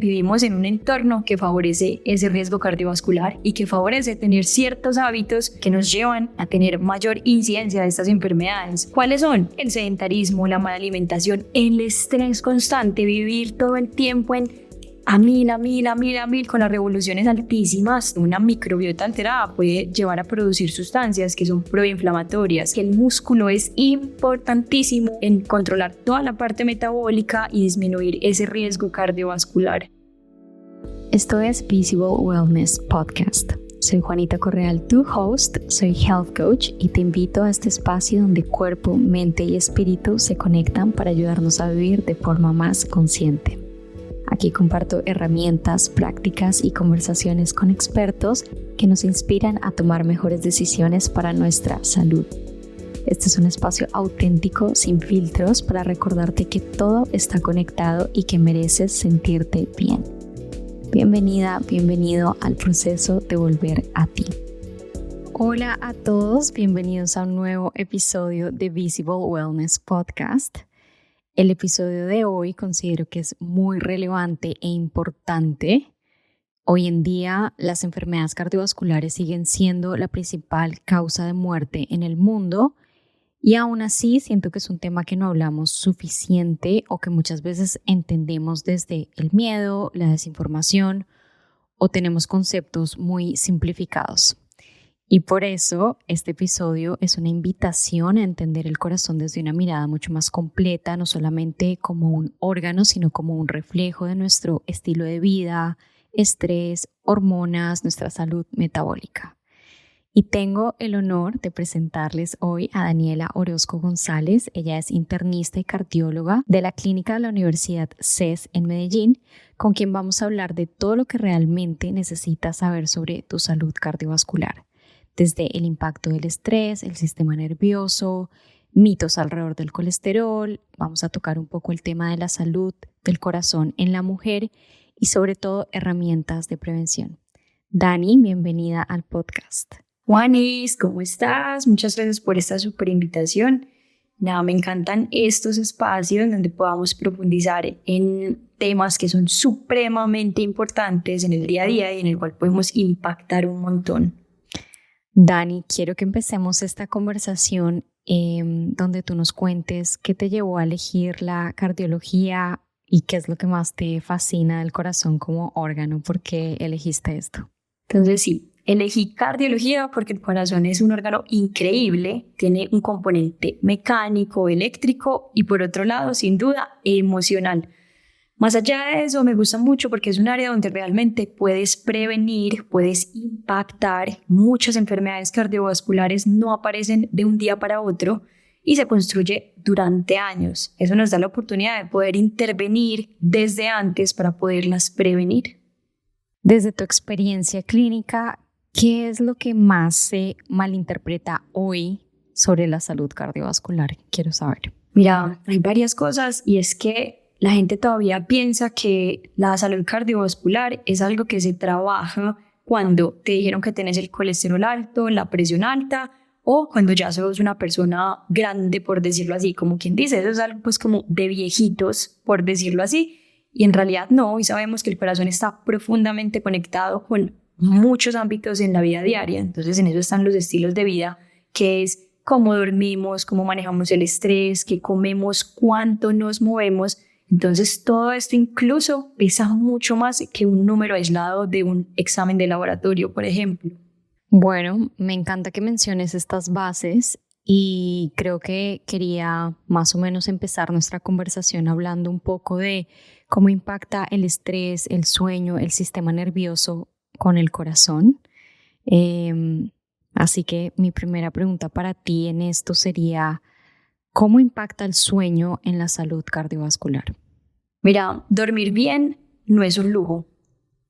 vivimos en un entorno que favorece ese riesgo cardiovascular y que favorece tener ciertos hábitos que nos llevan a tener mayor incidencia de estas enfermedades. ¿Cuáles son? El sedentarismo, la mala alimentación, el estrés constante, vivir todo el tiempo a mil, con las revoluciones altísimas. Una microbiota alterada puede llevar a producir sustancias que son proinflamatorias, que el músculo es importantísimo en controlar toda la parte metabólica y disminuir ese riesgo cardiovascular. Esto es Visible Wellness Podcast. Soy Juanita Correal, tu host, soy health coach y te invito a este espacio donde cuerpo, mente y espíritu se conectan para ayudarnos a vivir de forma más consciente. Aquí comparto herramientas, prácticas y conversaciones con expertos que nos inspiran a tomar mejores decisiones para nuestra salud. Este es un espacio auténtico, sin filtros, para recordarte que todo está conectado y que mereces sentirte bien. Bienvenida, bienvenido al proceso de volver a ti. Hola a todos, bienvenidos a un nuevo episodio de Visible Wellness Podcast. El episodio de hoy considero que es muy relevante e importante. Hoy en día las enfermedades cardiovasculares siguen siendo la principal causa de muerte en el mundo y aún así siento que es un tema que no hablamos suficiente o que muchas veces entendemos desde el miedo, la desinformación o tenemos conceptos muy simplificados. Y por eso este episodio es una invitación a entender el corazón desde una mirada mucho más completa, no solamente como un órgano, sino como un reflejo de nuestro estilo de vida, estrés, hormonas, nuestra salud metabólica. Y tengo el honor de presentarles hoy a Daniela Orozco González. Ella es internista y cardióloga de la clínica de la Universidad CES en Medellín, con quien vamos a hablar de todo lo que realmente necesitas saber sobre tu salud cardiovascular. Desde el impacto del estrés, el sistema nervioso, mitos alrededor del colesterol, vamos a tocar un poco el tema de la salud del corazón en la mujer y sobre todo herramientas de prevención. Dani, bienvenida al podcast. Juanis, ¿cómo estás? Muchas gracias por esta súper invitación. Me encantan estos espacios donde podamos profundizar en temas que son supremamente importantes en el día a día y en el cual podemos impactar un montón. Dani, quiero que empecemos esta conversación donde tú nos cuentes qué te llevó a elegir la cardiología y qué es lo que más te fascina del corazón como órgano. ¿Por qué elegiste esto? Entonces sí, elegí cardiología porque el corazón es un órgano increíble, tiene un componente mecánico, eléctrico y por otro lado, sin duda, emocional. Más allá de eso, me gusta mucho porque es un área donde realmente puedes prevenir, puedes impactar. Muchas enfermedades cardiovasculares no aparecen de un día para otro y se construye durante años. Eso nos da la oportunidad de poder intervenir desde antes para poderlas prevenir. Desde tu experiencia clínica, ¿qué es lo que más se malinterpreta hoy sobre la salud cardiovascular? Quiero saber. Mira, hay varias cosas y es que la gente todavía piensa que la salud cardiovascular es algo que se trabaja cuando te dijeron que tienes el colesterol alto, la presión alta o cuando ya sos una persona grande, por decirlo así. Como quien dice, eso es algo pues como de viejitos, por decirlo así. Y en realidad no, hoy sabemos que el corazón está profundamente conectado con muchos ámbitos en la vida diaria. Entonces en eso están los estilos de vida, que es cómo dormimos, cómo manejamos el estrés, qué comemos, cuánto nos movemos. Entonces todo esto incluso pesa mucho más que un número aislado de un examen de laboratorio, por ejemplo. Bueno, me encanta que menciones estas bases y creo que quería más o menos empezar nuestra conversación hablando un poco de cómo impacta el estrés, el sueño, el sistema nervioso con el corazón. Así que mi primera pregunta para ti en esto sería, ¿cómo impacta el sueño en la salud cardiovascular? Mira, dormir bien no es un lujo.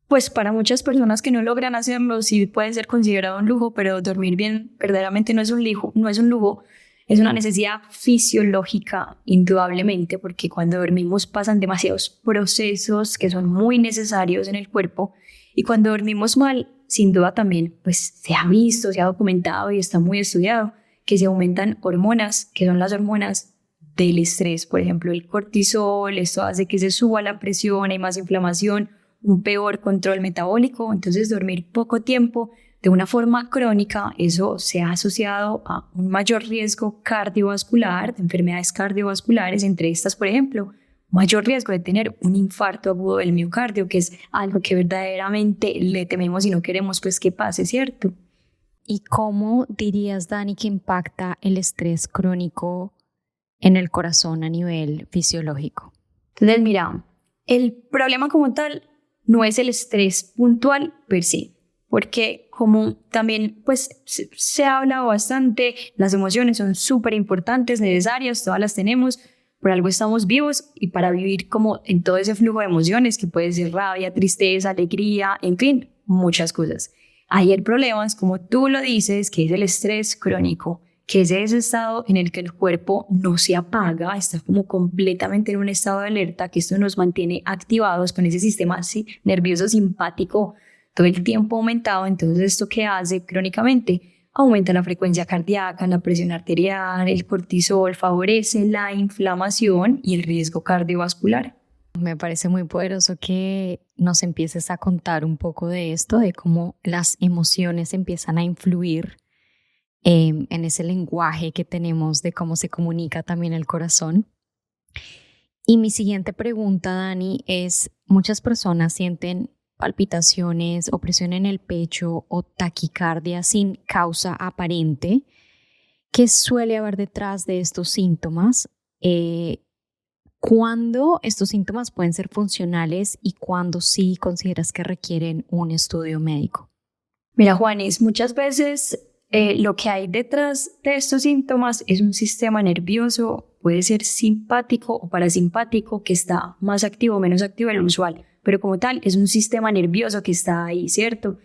Pues para muchas personas que no logran hacerlo, sí puede ser considerado un lujo, pero dormir bien verdaderamente no es un lujo, es una necesidad fisiológica, indudablemente, porque cuando dormimos pasan demasiados procesos que son muy necesarios en el cuerpo y cuando dormimos mal, sin duda también, pues se ha visto, se ha documentado y está muy estudiado que se aumentan hormonas, que son las hormonas del estrés, por ejemplo el cortisol. Esto hace que se suba la presión, hay más inflamación, un peor control metabólico. Entonces, dormir poco tiempo de una forma crónica, eso se ha asociado a un mayor riesgo cardiovascular, de enfermedades cardiovasculares, entre estas, por ejemplo, mayor riesgo de tener un infarto agudo del miocardio, que es algo que verdaderamente le tememos y no queremos pues que pase, ¿cierto? ¿Y cómo dirías, Dani, que impacta el estrés crónico en el corazón a nivel fisiológico? Entonces, mira, el problema como tal no es el estrés puntual per se, porque como también pues se ha hablado bastante, las emociones son súper importantes, necesarias, todas las tenemos, por algo estamos vivos y para vivir como en todo ese flujo de emociones que puede ser rabia, tristeza, alegría, en fin, muchas cosas. Ahí el problema es, como tú lo dices, que es el estrés crónico, que es ese estado en el que el cuerpo no se apaga, está como completamente en un estado de alerta, que esto nos mantiene activados con ese sistema nervioso simpático todo el tiempo aumentado. Entonces, ¿esto qué hace crónicamente? Aumenta la frecuencia cardíaca, la presión arterial, el cortisol, favorece la inflamación y el riesgo cardiovascular. Me parece muy poderoso que nos empieces a contar un poco de esto, de cómo las emociones empiezan a influir en ese lenguaje que tenemos, de cómo se comunica también el corazón. Y mi siguiente pregunta, Dani, es: muchas personas sienten palpitaciones o presión en el pecho o taquicardia sin causa aparente. ¿Qué suele haber detrás de estos síntomas? ¿Cuándo estos síntomas pueden ser funcionales y cuándo sí consideras que requieren un estudio médico? Mira, Juanis, muchas veces lo que hay detrás de estos síntomas es un sistema nervioso, puede ser simpático o parasimpático, que está más activo o menos activo de lo usual, pero como tal es un sistema nervioso que está ahí, ¿cierto?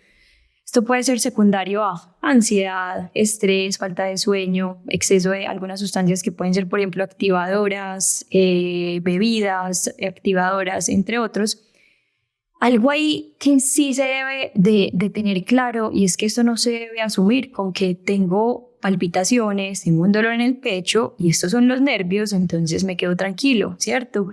Esto puede ser secundario a ansiedad, estrés, falta de sueño, exceso de algunas sustancias que pueden ser, por ejemplo, activadoras, bebidas activadoras, entre otros. Algo ahí que sí se debe de tener claro, y es que esto no se debe asumir con que tengo palpitaciones, tengo un dolor en el pecho y estos son los nervios, entonces me quedo tranquilo, ¿cierto?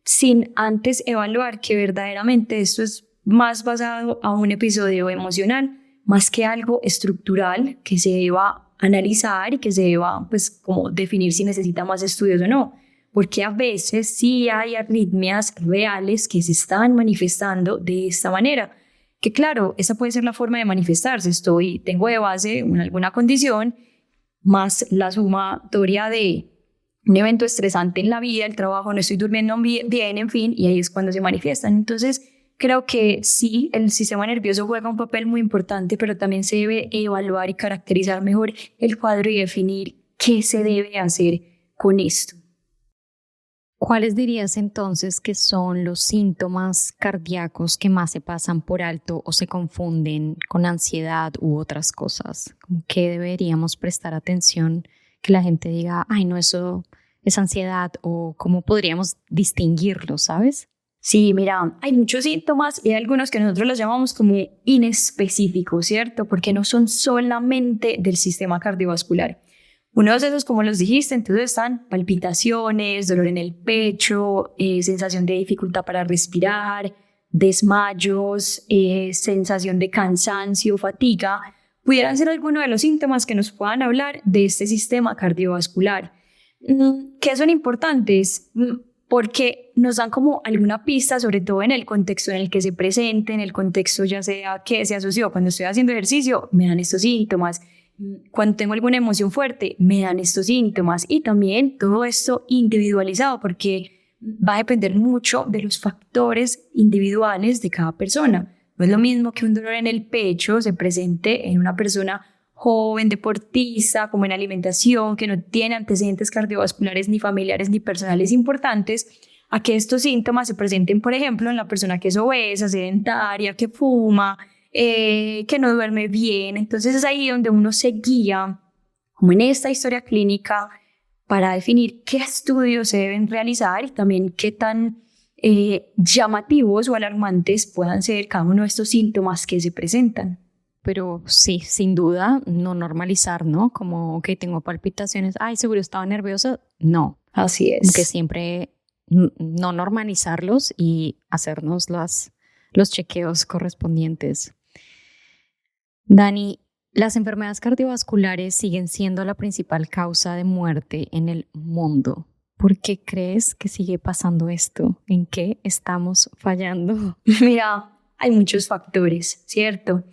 Sin antes evaluar que verdaderamente esto es más basado a un episodio emocional, más que algo estructural que se deba analizar y que se deba pues como definir si necesita más estudios o no. Porque a veces sí hay arritmias reales que se están manifestando de esta manera. Que claro, esa puede ser la forma de manifestarse. Tengo de base alguna condición, más la sumatoria de un evento estresante en la vida, el trabajo, no estoy durmiendo bien, en fin, y ahí es cuando se manifiestan. Entonces, creo que sí, el sistema nervioso juega un papel muy importante, pero también se debe evaluar y caracterizar mejor el cuadro y definir qué se debe hacer con esto. ¿Cuáles dirías entonces que son los síntomas cardíacos que más se pasan por alto o se confunden con ansiedad u otras cosas? ¿Qué deberíamos prestar atención que la gente diga, ay, no, eso es ansiedad? ¿O cómo podríamos distinguirlo, sabes? Sí, mira, hay muchos síntomas y hay algunos que nosotros los llamamos como inespecíficos, ¿cierto? Porque no son solamente del sistema cardiovascular. Uno de esos, como los dijiste, entonces están palpitaciones, dolor en el pecho, sensación de dificultad para respirar, desmayos, sensación de cansancio, fatiga. Pudieran ser algunos de los síntomas que nos puedan hablar de este sistema cardiovascular. ¿Qué son importantes? Porque nos dan como alguna pista, sobre todo en el contexto en el que se presente, en el contexto ya sea que se asoció. Cuando estoy haciendo ejercicio, me dan estos síntomas. Cuando tengo alguna emoción fuerte, me dan estos síntomas. Y también todo esto individualizado, porque va a depender mucho de los factores individuales de cada persona. No es lo mismo que un dolor en el pecho se presente en una persona joven, deportista, como en alimentación, que no tiene antecedentes cardiovasculares ni familiares ni personales importantes, a que estos síntomas se presenten, por ejemplo, en la persona que es obesa, sedentaria, que fuma, que no duerme bien. Entonces es ahí donde uno se guía, como en esta historia clínica, para definir qué estudios se deben realizar y también qué tan llamativos o alarmantes puedan ser cada uno de estos síntomas que se presentan. Pero sí, sin duda, no normalizar, ¿no? Como que tengo palpitaciones, ay, seguro estaba nerviosa. No. Así es. Que siempre no normalizarlos y hacernos las los chequeos correspondientes. Dani, las enfermedades cardiovasculares siguen siendo la principal causa de muerte en el mundo. ¿Por qué crees que sigue pasando esto? ¿En qué estamos fallando? Mira, hay muchos factores, ¿cierto?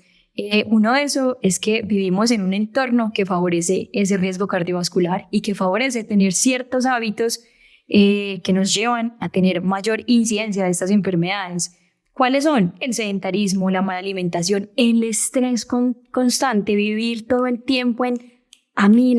Uno de esos es que vivimos en un entorno que favorece ese riesgo cardiovascular y que favorece tener ciertos hábitos que nos llevan a tener mayor incidencia de estas enfermedades. ¿Cuáles son? El sedentarismo, la mala alimentación, el estrés constante, vivir todo el tiempo a mil,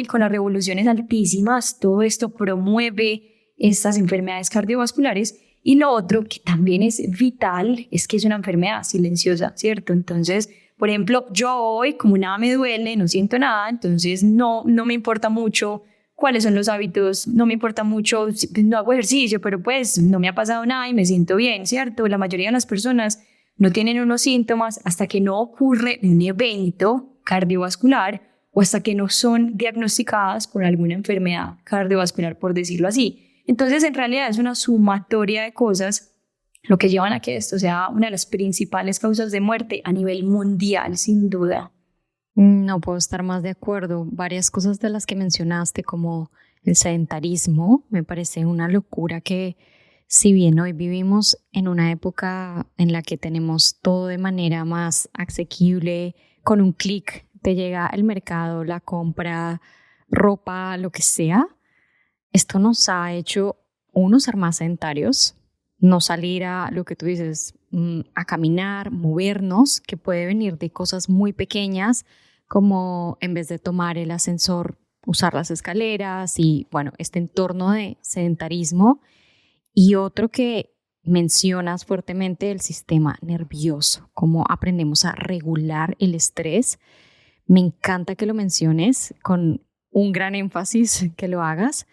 con las revoluciones altísimas. Todo esto promueve estas enfermedades cardiovasculares. Y lo otro que también es vital es que es una enfermedad silenciosa, ¿cierto? Entonces, por ejemplo, yo hoy, como nada me duele, no siento nada, entonces no me importa mucho cuáles son los hábitos, no me importa mucho, no hago ejercicio, pero pues no me ha pasado nada y me siento bien, ¿cierto? La mayoría de las personas no tienen unos síntomas hasta que no ocurre un evento cardiovascular o hasta que no son diagnosticadas con alguna enfermedad cardiovascular, por decirlo así. Entonces, en realidad es una sumatoria de cosas lo que llevan a que esto sea una de las principales causas de muerte a nivel mundial, sin duda. No puedo estar más de acuerdo. Varias cosas de las que mencionaste, como el sedentarismo, me parece una locura que, si bien hoy vivimos en una época en la que tenemos todo de manera más asequible, con un clic te llega el mercado, la compra, ropa, lo que sea, esto nos ha hecho, uno, ser más sedentarios, no salir a lo que tú dices, a caminar, movernos, que puede venir de cosas muy pequeñas, como en vez de tomar el ascensor, usar las escaleras y, bueno, este entorno de sedentarismo. Y otro que mencionas fuertemente, el sistema nervioso, cómo aprendemos a regular el estrés. Me encanta que lo menciones con un gran énfasis, que lo hagas.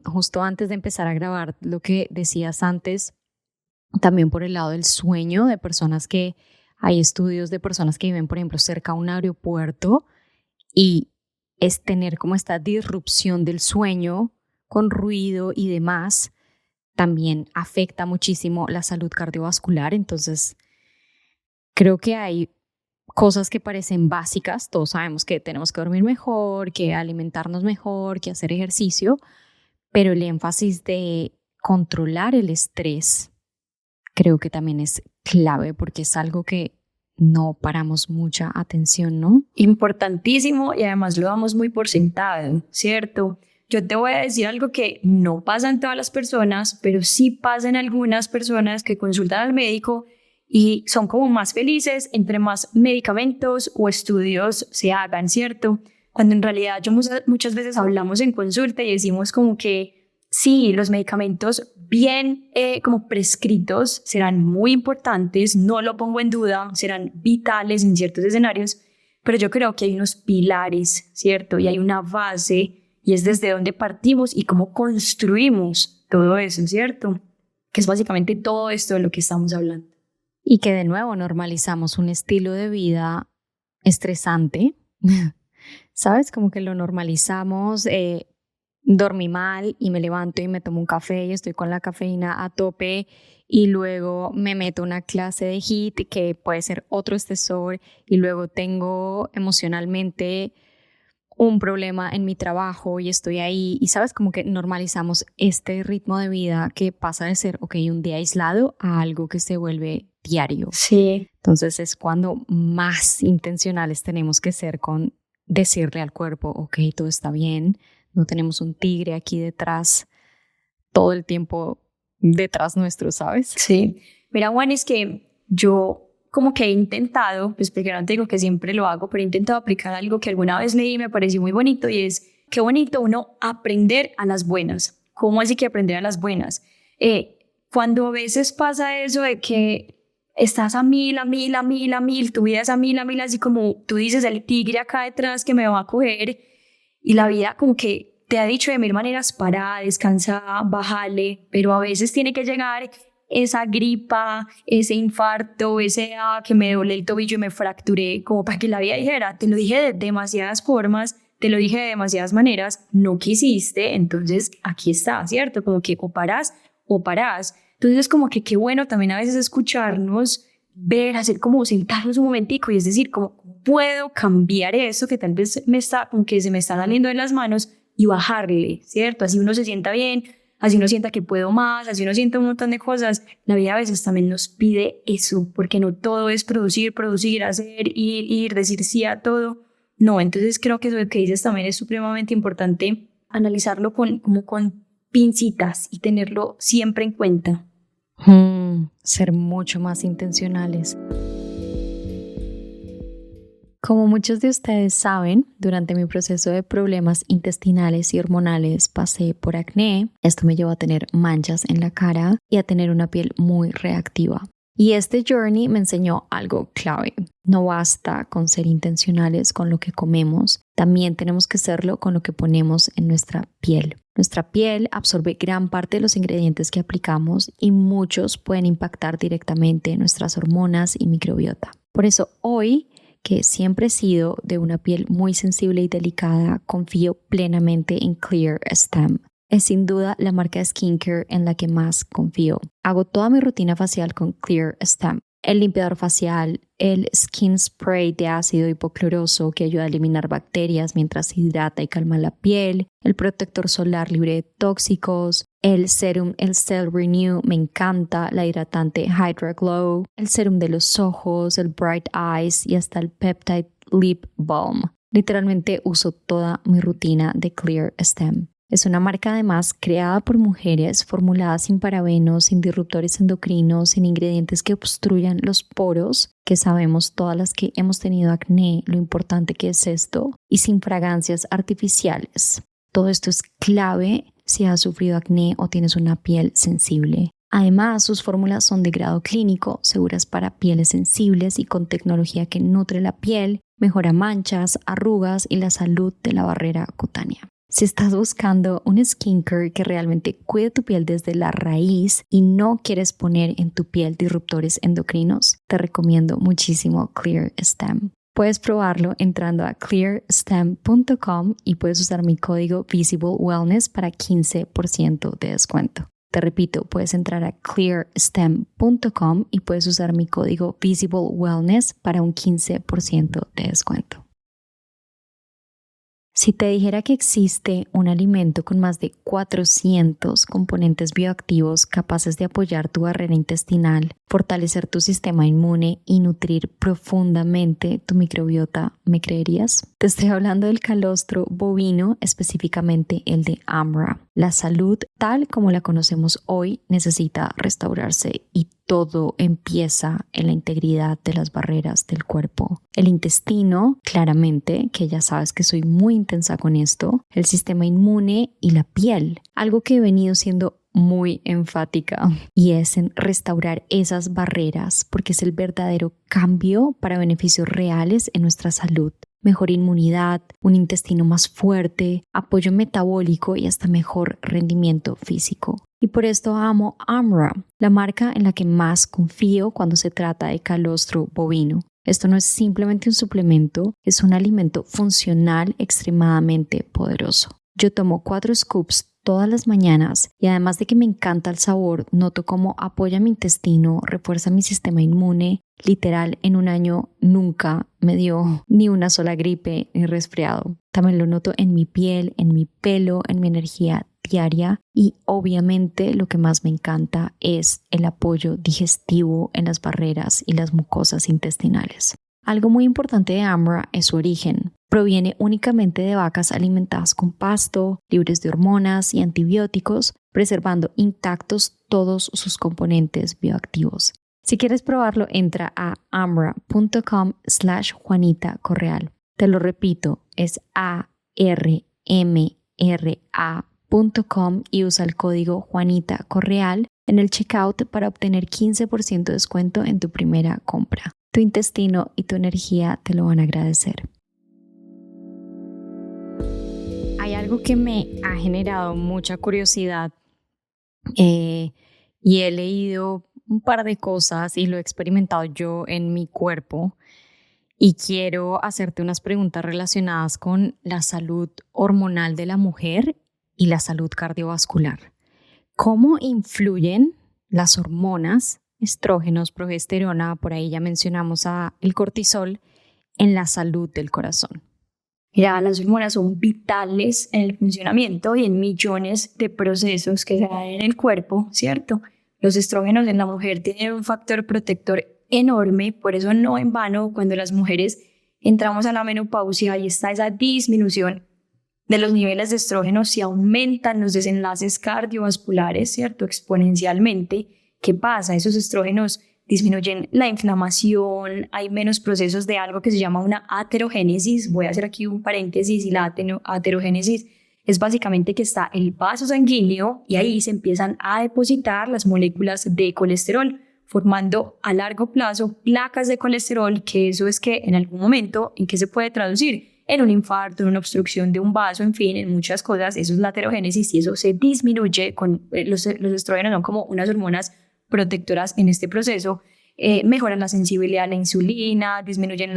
Justo antes de empezar a grabar, lo que decías antes, también por el lado del sueño, de personas que hay estudios de personas que viven, por ejemplo, cerca a un aeropuerto, y es tener como esta disrupción del sueño con ruido y demás, también afecta muchísimo la salud cardiovascular. Entonces, creo que hay cosas que parecen básicas. Todos sabemos que tenemos que dormir mejor, que alimentarnos mejor, que hacer ejercicio, pero el énfasis de controlar el estrés creo que también es clave, porque es algo que no paramos mucha atención, ¿no? Importantísimo, y además lo damos muy por sentado, ¿cierto? Yo te voy a decir algo que no pasa en todas las personas, pero sí pasa en algunas personas que consultan al médico y son como más felices entre más medicamentos o estudios se hagan, ¿cierto? Cuando en realidad muchas veces hablamos en consulta y decimos como que sí, los medicamentos bien como prescritos serán muy importantes, no lo pongo en duda, serán vitales en ciertos escenarios, pero yo creo que hay unos pilares, ¿cierto? Y hay una base, y es desde dónde partimos y cómo construimos todo eso, ¿cierto? Que es básicamente todo esto de lo que estamos hablando. Y que de nuevo normalizamos un estilo de vida estresante, ¿sabes? Como que lo normalizamos, dormí mal y me levanto y me tomo un café y estoy con la cafeína a tope, y luego me meto una clase de HIIT que puede ser otro estresor, y luego tengo emocionalmente un problema en mi trabajo y estoy ahí, y sabes, como que normalizamos este ritmo de vida que pasa de ser, un día aislado a algo que se vuelve diario. Sí. Entonces es cuando más intencionales tenemos que ser con decirle al cuerpo, todo está bien, no tenemos un tigre aquí detrás, todo el tiempo detrás nuestro, ¿sabes? Sí. Mira, Juan, es que yo como que he intentado, pues porque no te digo que siempre lo hago, pero he intentado aplicar algo que alguna vez leí y me pareció muy bonito, y es, qué bonito uno aprender a las buenas. ¿Cómo así que aprender a las buenas? Cuando a veces pasa eso de que estás a mil, tu vida es a mil, así como tú dices, el tigre acá detrás que me va a coger, y la vida como que te ha dicho de mil maneras, para, descansa, bájale, pero a veces tiene que llegar esa gripa, ese infarto, que me duele el tobillo y me fracturé, como para que la vida dijera, te lo dije de demasiadas formas, te lo dije de demasiadas maneras, no quisiste, entonces aquí está, ¿cierto? Como que o parás o parás. Entonces como que qué bueno también a veces escucharnos, ver, hacer como sentarnos un momentico y es decir, ¿cómo puedo cambiar eso que tal vez como que se me está saliendo de las manos y bajarle, ¿cierto? Así uno se sienta bien, así uno sienta que puedo más, así uno sienta un montón de cosas. La vida a veces también nos pide eso, porque no todo es producir, hacer, ir, decir sí a todo. No, entonces creo que eso que dices también es supremamente importante, analizarlo como con pincitas y tenerlo siempre en cuenta. Ser mucho más intencionales. Como muchos de ustedes saben, durante mi proceso de problemas intestinales y hormonales pasé por acné. Esto me llevó a tener manchas en la cara y a tener una piel muy reactiva. Y este journey me enseñó algo clave. No basta con ser intencionales con lo que comemos, también tenemos que serlo con lo que ponemos en nuestra piel. Nuestra piel absorbe gran parte de los ingredientes que aplicamos y muchos pueden impactar directamente nuestras hormonas y microbiota. Por eso hoy, que siempre he sido de una piel muy sensible y delicada, confío plenamente en Clear Stem. Es sin duda la marca de skincare en la que más confío. Hago toda mi rutina facial con Clear Stem. El limpiador facial, el skin spray de ácido hipocloroso que ayuda a eliminar bacterias mientras hidrata y calma la piel, el protector solar libre de tóxicos, el serum, el Cell Renew, me encanta, la hidratante Hydra Glow, el serum de los ojos, el Bright Eyes y hasta el Peptide Lip Balm. Literalmente uso toda mi rutina de Clear Stem. Es una marca además creada por mujeres, formulada sin parabenos, sin disruptores endocrinos, sin ingredientes que obstruyan los poros, que sabemos todas las que hemos tenido acné, lo importante que es esto, y sin fragancias artificiales. Todo esto es clave si has sufrido acné o tienes una piel sensible. Además, sus fórmulas son de grado clínico, seguras para pieles sensibles y con tecnología que nutre la piel, mejora manchas, arrugas y la salud de la barrera cutánea. Si estás buscando un skincare que realmente cuide tu piel desde la raíz y no quieres poner en tu piel disruptores endocrinos, te recomiendo muchísimo Clear Stem. Puedes probarlo entrando a clearstem.com y puedes usar mi código Visible Wellness para 15% de descuento. Te repito, puedes entrar a clearstem.com y puedes usar mi código Visible Wellness para un 15% de descuento. Si te dijera que existe un alimento con más de 400 componentes bioactivos capaces de apoyar tu barrera intestinal, fortalecer tu sistema inmune y nutrir profundamente tu microbiota, ¿me creerías? Te estoy hablando del calostro bovino, específicamente el de Amra. La salud, tal como la conocemos hoy, necesita restaurarse y todo empieza en la integridad de las barreras del cuerpo. El intestino, claramente, que ya sabes que soy muy intensa con esto, el sistema inmune y la piel. Algo que he venido siendo muy enfática y es en restaurar esas barreras porque es el verdadero cambio para beneficios reales en nuestra salud. Mejor inmunidad, un intestino más fuerte, apoyo metabólico y hasta mejor rendimiento físico. Y por esto amo Amra, la marca en la que más confío cuando se trata de calostro bovino. Esto no es simplemente un suplemento, es un alimento funcional extremadamente poderoso. Yo tomo 4 scoops todas las mañanas y además de que me encanta el sabor, noto cómo apoya mi intestino, refuerza mi sistema inmune. Literal, en un año nunca me dio ni una sola gripe ni resfriado. También lo noto en mi piel, en mi pelo, en mi energía diaria y obviamente lo que más me encanta es el apoyo digestivo en las barreras y las mucosas intestinales. Algo muy importante de Amra es su origen. Proviene únicamente de vacas alimentadas con pasto, libres de hormonas y antibióticos, preservando intactos todos sus componentes bioactivos. Si quieres probarlo, entra a amra.com/Juanita Correal. Te lo repito, es ARMRA.com y usa el código Juanita Correal en el checkout para obtener 15% de descuento en tu primera compra. Tu intestino y tu energía te lo van a agradecer. Hay algo que me ha generado mucha curiosidad y he leído un par de cosas y lo he experimentado yo en mi cuerpo y quiero hacerte unas preguntas relacionadas con la salud hormonal de la mujer y la salud cardiovascular. ¿Cómo influyen las hormonas, estrógenos, progesterona, por ahí ya mencionamos el cortisol, en la salud del corazón? Mira, las hormonas son vitales en el funcionamiento y en millones de procesos que se dan en el cuerpo, ¿cierto? Los estrógenos en la mujer tienen un factor protector enorme, por eso no en vano cuando las mujeres entramos a la menopausia y está esa disminución de los niveles de estrógenos, se aumentan los desenlaces cardiovasculares, ¿cierto? Exponencialmente. ¿Qué pasa? Esos estrógenos disminuyen la inflamación, hay menos procesos de algo que se llama una aterogénesis. Voy a hacer aquí un paréntesis, y la aterogénesis es básicamente que está el vaso sanguíneo y ahí se empiezan a depositar las moléculas de colesterol, formando a largo plazo placas de colesterol, que eso es que en algún momento, ¿en qué se puede traducir? En un infarto, en una obstrucción de un vaso, en fin, en muchas cosas. Eso es la aterogénesis y eso se disminuye con los estrógenos, son como unas hormonas protectoras en este proceso, mejoran la sensibilidad a la insulina, disminuyen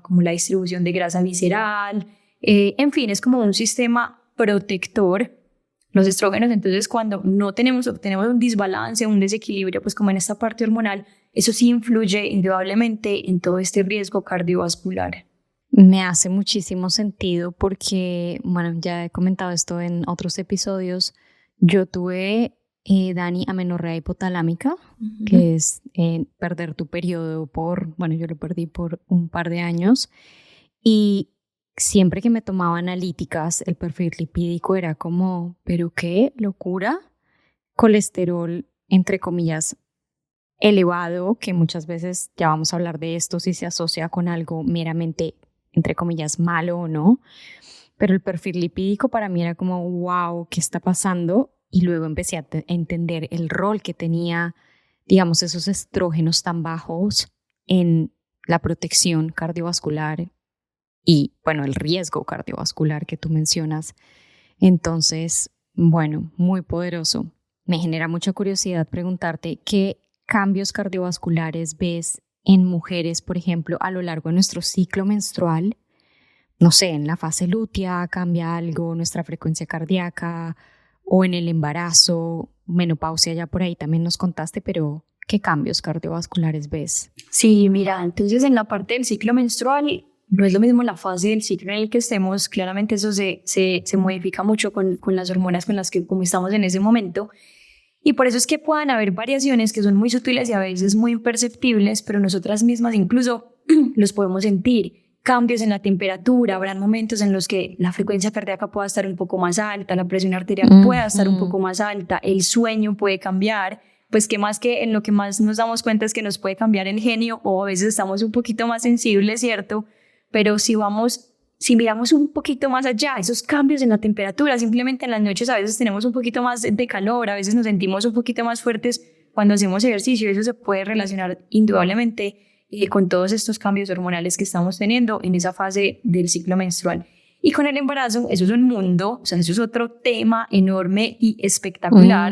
como la distribución de grasa visceral, en fin, es como un sistema protector. Los estrógenos, entonces, cuando no tenemos un desbalance, un desequilibrio, pues como en esta parte hormonal, eso sí influye indudablemente en todo este riesgo cardiovascular. Me hace muchísimo sentido porque, bueno, ya he comentado esto en otros episodios. Yo tuve, Dani, amenorrea hipotalámica, que es perder tu periodo yo lo perdí por un par de años. Y siempre que me tomaba analíticas, el perfil lipídico era como, ¿pero qué locura? Colesterol, entre comillas, elevado, que muchas veces, ya vamos a hablar de esto, si se asocia con algo meramente, entre comillas, malo o no. Pero el perfil lipídico para mí era como, wow, ¿qué está pasando? Y luego empecé a entender el rol que tenía, digamos, esos estrógenos tan bajos en la protección cardiovascular y, bueno, el riesgo cardiovascular que tú mencionas. Entonces, bueno, muy poderoso. Me genera mucha curiosidad preguntarte qué cambios cardiovasculares ves en mujeres, por ejemplo, a lo largo de nuestro ciclo menstrual. No sé, en la fase lútea cambia algo, nuestra frecuencia cardíaca, o en el embarazo, menopausia, ya por ahí también nos contaste, pero ¿qué cambios cardiovasculares ves? Sí, mira, entonces en la parte del ciclo menstrual no es lo mismo la fase del ciclo en el que estemos, claramente eso se modifica mucho con las hormonas con las que como estamos en ese momento, y por eso es que puedan haber variaciones que son muy sutiles y a veces muy imperceptibles, pero nosotras mismas incluso los podemos sentir. Cambios en la temperatura, habrán momentos en los que la frecuencia cardíaca pueda estar un poco más alta, la presión arterial pueda estar un poco más alta, el sueño puede cambiar, pues que más que en lo que más nos damos cuenta es que nos puede cambiar el genio o a veces estamos un poquito más sensibles, ¿cierto? Pero si miramos un poquito más allá, esos cambios en la temperatura, simplemente en las noches a veces tenemos un poquito más de calor, a veces nos sentimos un poquito más fuertes cuando hacemos ejercicio, eso se puede relacionar indudablemente con todos estos cambios hormonales que estamos teniendo en esa fase del ciclo menstrual. Y con el embarazo, eso es un mundo, o sea, eso es otro tema enorme y espectacular,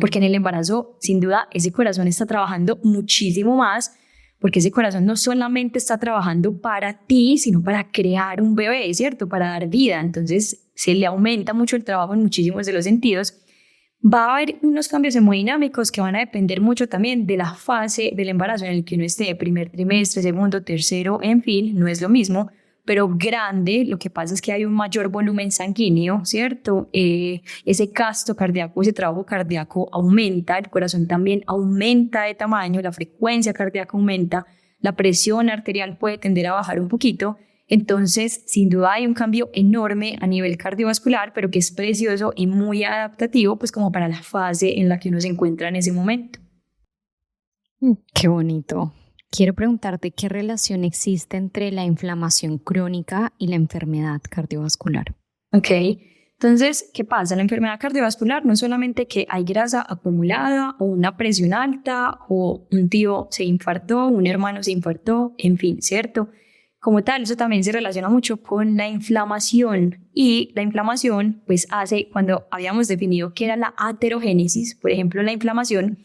porque en el embarazo, sin duda, ese corazón está trabajando muchísimo más, porque ese corazón no solamente está trabajando para ti, sino para crear un bebé, ¿cierto? Para dar vida. Entonces, se le aumenta mucho el trabajo en muchísimos de los sentidos. Va a haber unos cambios hemodinámicos que van a depender mucho también de la fase del embarazo en el que uno esté, primer trimestre, segundo, tercero, en fin, no es lo mismo, pero grande. Lo que pasa es que hay un mayor volumen sanguíneo, ¿cierto? Ese gasto cardíaco, ese trabajo cardíaco aumenta, el corazón también aumenta de tamaño, la frecuencia cardíaca aumenta, la presión arterial puede tender a bajar un poquito. Entonces, sin duda hay un cambio enorme a nivel cardiovascular, pero que es precioso y muy adaptativo, pues como para la fase en la que uno se encuentra en ese momento. Qué bonito. Quiero preguntarte qué relación existe entre la inflamación crónica y la enfermedad cardiovascular. Ok, entonces, ¿qué pasa? La enfermedad cardiovascular no es solamente que hay grasa acumulada o una presión alta o un tío se infartó, un hermano se infartó, en fin, ¿cierto? Como tal, eso también se relaciona mucho con la inflamación y la inflamación pues hace, cuando habíamos definido qué era la aterogénesis, por ejemplo, la inflamación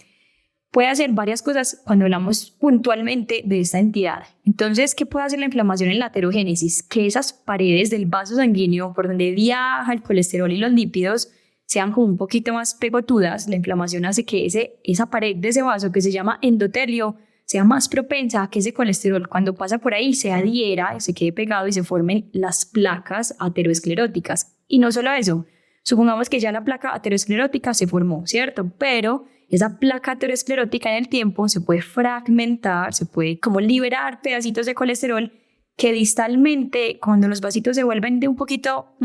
puede hacer varias cosas cuando hablamos puntualmente de esta entidad. Entonces, ¿qué puede hacer la inflamación en la aterogénesis? Que esas paredes del vaso sanguíneo por donde viaja el colesterol y los lípidos sean como un poquito más pegotudas, la inflamación hace que esa pared de ese vaso que se llama endotelio sea más propensa a que ese colesterol cuando pasa por ahí se adhiera, se quede pegado y se formen las placas ateroscleróticas. Y no solo eso, supongamos que ya la placa aterosclerótica se formó, ¿cierto? Pero esa placa aterosclerótica en el tiempo se puede fragmentar, se puede como liberar pedacitos de colesterol que distalmente, cuando los vasitos se vuelven de un poquito